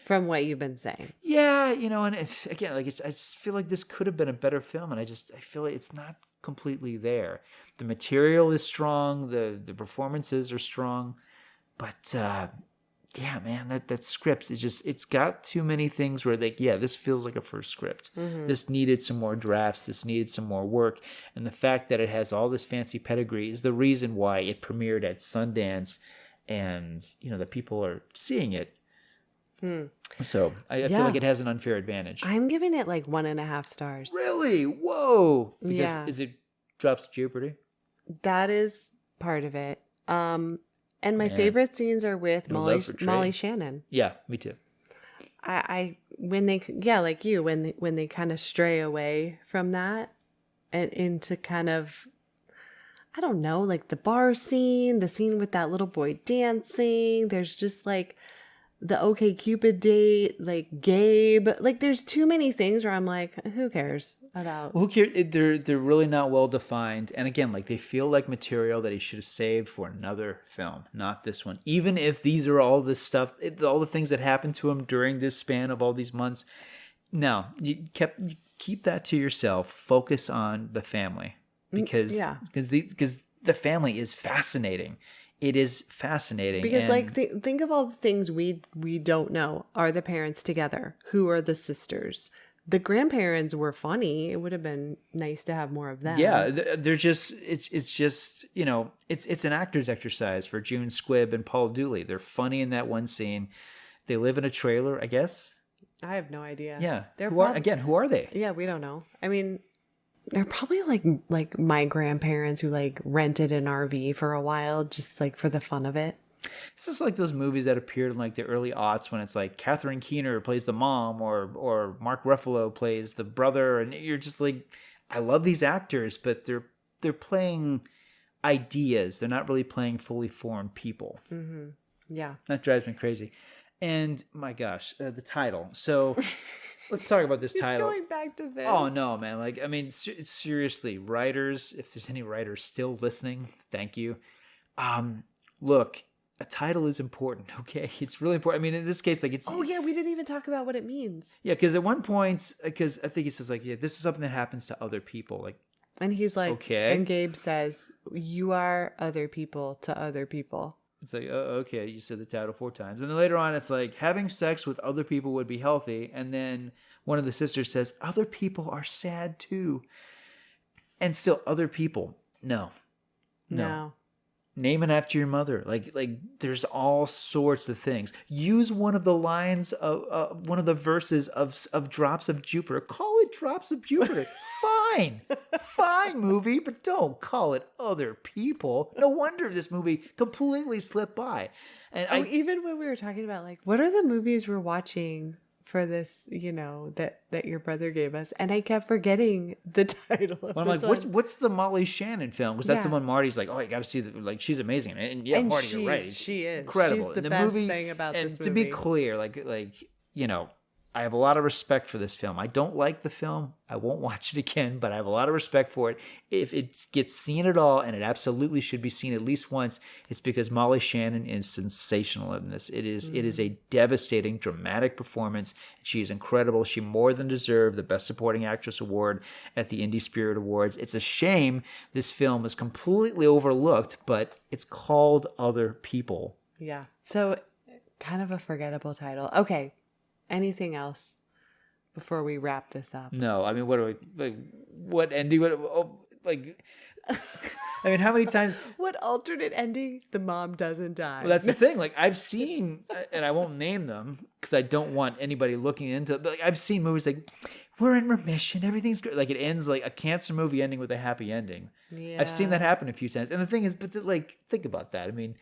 S2: from what you've been saying.
S3: Yeah, and it's again, like I just feel like this could have been a better film, and I feel like it's not completely there. The material is strong, the performances are strong, but yeah, man, that script is it's got too many things where this feels like a first script. Mm-hmm. This needed some more drafts, this needed some more work, and the fact that it has all this fancy pedigree is the reason why it premiered at Sundance. And the people are seeing it. So I feel like it has an unfair advantage.
S2: I'm giving it like 1.5 stars.
S3: Really? Whoa! Because is it drops Jeopardy?
S2: That is part of it. And my favorite scenes are with Molly Shannon.
S3: Yeah, me too.
S2: When they kind of stray away from that and into kind of, I don't know, like the bar scene, the scene with that little boy dancing. There's just like the OK Cupid date, like Gabe. Like there's too many things where I'm like, who cares about?
S3: Who cares? They're really not well defined. And again, like they feel like material that he should have saved for another film, not this one. Even if these are all this stuff, all the things that happened to him during this span of all these months. No, you keep that to yourself. Focus on the family. Because the family is fascinating. It is fascinating.
S2: Because think of all the things we don't know. Are the parents together? Who are the sisters? The grandparents were funny. It would have been nice to have more of them.
S3: Yeah, they're just it's just it's an actor's exercise for June Squibb and Paul Dooley. They're funny in that one scene. They live in a trailer, I guess.
S2: I have no idea.
S3: Yeah, who are they?
S2: Yeah, we don't know. I mean, they're probably like my grandparents who like rented an RV for a while, just like for the fun of it.
S3: It's just like those movies that appeared in like the early aughts when it's like Catherine Keener plays the mom or Mark Ruffalo plays the brother, and you're just like, I love these actors, but they're playing ideas. They're not really playing fully formed people.
S2: Mm-hmm. Yeah,
S3: that drives me crazy. And my gosh, the title. So. Let's talk about this title.
S2: Going back to this.
S3: Oh no, man! Like, I mean, seriously, writers. If there's any writers still listening, thank you. Look, a title is important. Okay, it's really important. I mean, in this case, like it's.
S2: Oh yeah, we didn't even talk about what it means.
S3: Yeah, because at one point, because I think he says like, yeah, this is something that happens to other people, like.
S2: And he's like,
S3: okay.
S2: And Gabe says, "You are other people to other people."
S3: It's like, oh, okay, you said the title 4 times. And then later on, it's like, having sex with other people would be healthy. And then one of the sisters says, other people are sad too. And still, other people. No. Name it after your mother. Like there's all sorts of things. Use one of the lines of one of the verses of Drops of Jupiter. Call it Drops of Jupiter. Fine movie, but don't call it other people. No wonder this movie completely slipped by. And
S2: even when we were talking about like, what are the movies we're watching for this, that your brother gave us, and I kept forgetting the title of
S3: Well, I'm
S2: this
S3: like,
S2: one.
S3: what's the Molly Shannon film? Because that's the
S2: Yeah.
S3: one Marty's like, oh, you got to see like she's amazing, and yeah,
S2: And
S3: Marty, you're right,
S2: she is.
S3: incredible.
S2: She's the
S3: And
S2: best thing about
S3: and
S2: this
S3: to be
S2: movie.
S3: clear, I have a lot of respect for this film. I don't like the film. I won't watch it again, but I have a lot of respect for it. If it gets seen at all, and it absolutely should be seen at least once, it's because Molly Shannon is sensational in this. It is a devastating, dramatic performance. She is incredible. She more than deserved the Best Supporting Actress award at the Indie Spirit Awards. It's a shame this film is completely overlooked, but it's called Other People.
S2: Yeah. So kind of a forgettable title. Okay. Anything else before we wrap this up?
S3: No, I mean, what do we like? What ending? I mean, how many times?
S2: What alternate ending? The mom doesn't die.
S3: Well, that's the thing. Like, I've seen, and I won't name them because I don't want anybody looking into it. But like, I've seen movies like, we're in remission, everything's good. Like, it ends like a cancer movie ending with a happy ending.
S2: Yeah.
S3: I've seen that happen a few times. And the thing is, like, think about that. I mean,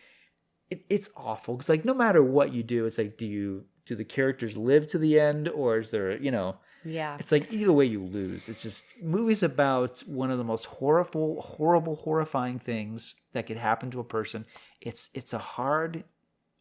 S3: it's awful because like, no matter what you do, it's like, do the characters live to the end, or is there,
S2: Yeah.
S3: it's like either way you lose. It's just movies about one of the most horrible, horrifying things that could happen to a person. It's so hard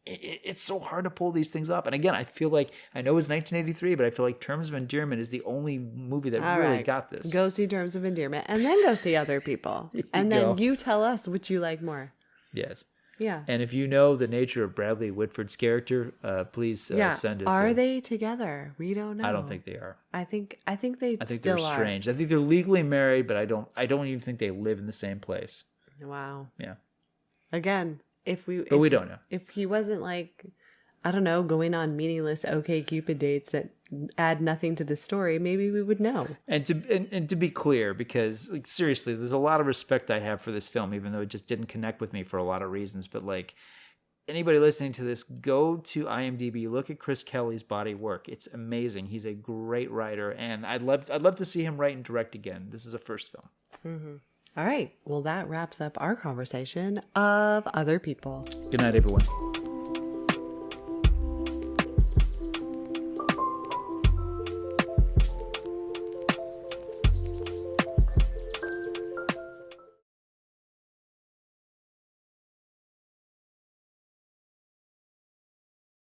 S3: to pull these things up. And again, I feel like, I know it was 1983, but I feel like Terms of Endearment is the only movie that
S2: All
S3: really
S2: right.
S3: got this.
S2: Go see Terms of Endearment, and then go see Other People. And then you tell us which you like more.
S3: Yes.
S2: Yeah.
S3: And if you know the nature of Bradley Whitford's character, please send us.
S2: Are they together? We don't know.
S3: I don't think they are.
S2: I think they
S3: I think
S2: still
S3: they're
S2: are.
S3: strange. I think they're legally married, but I don't even think they live in the same place.
S2: Wow.
S3: Yeah.
S2: Again, we
S3: don't know.
S2: If he wasn't like, I don't know, going on meaningless OkCupid dates that add nothing to the story, maybe we would know.
S3: And to be clear, because like, seriously, there's a lot of respect I have for this film, even though it just didn't connect with me for a lot of reasons. But like, anybody listening to this, go to IMDb, look at Chris Kelly's body work. It's amazing. He's a great writer, and I'd love to see him write and direct again. This is a first film.
S2: Mm-hmm. All right. Well, that wraps up our conversation of Other People.
S3: Good night, everyone.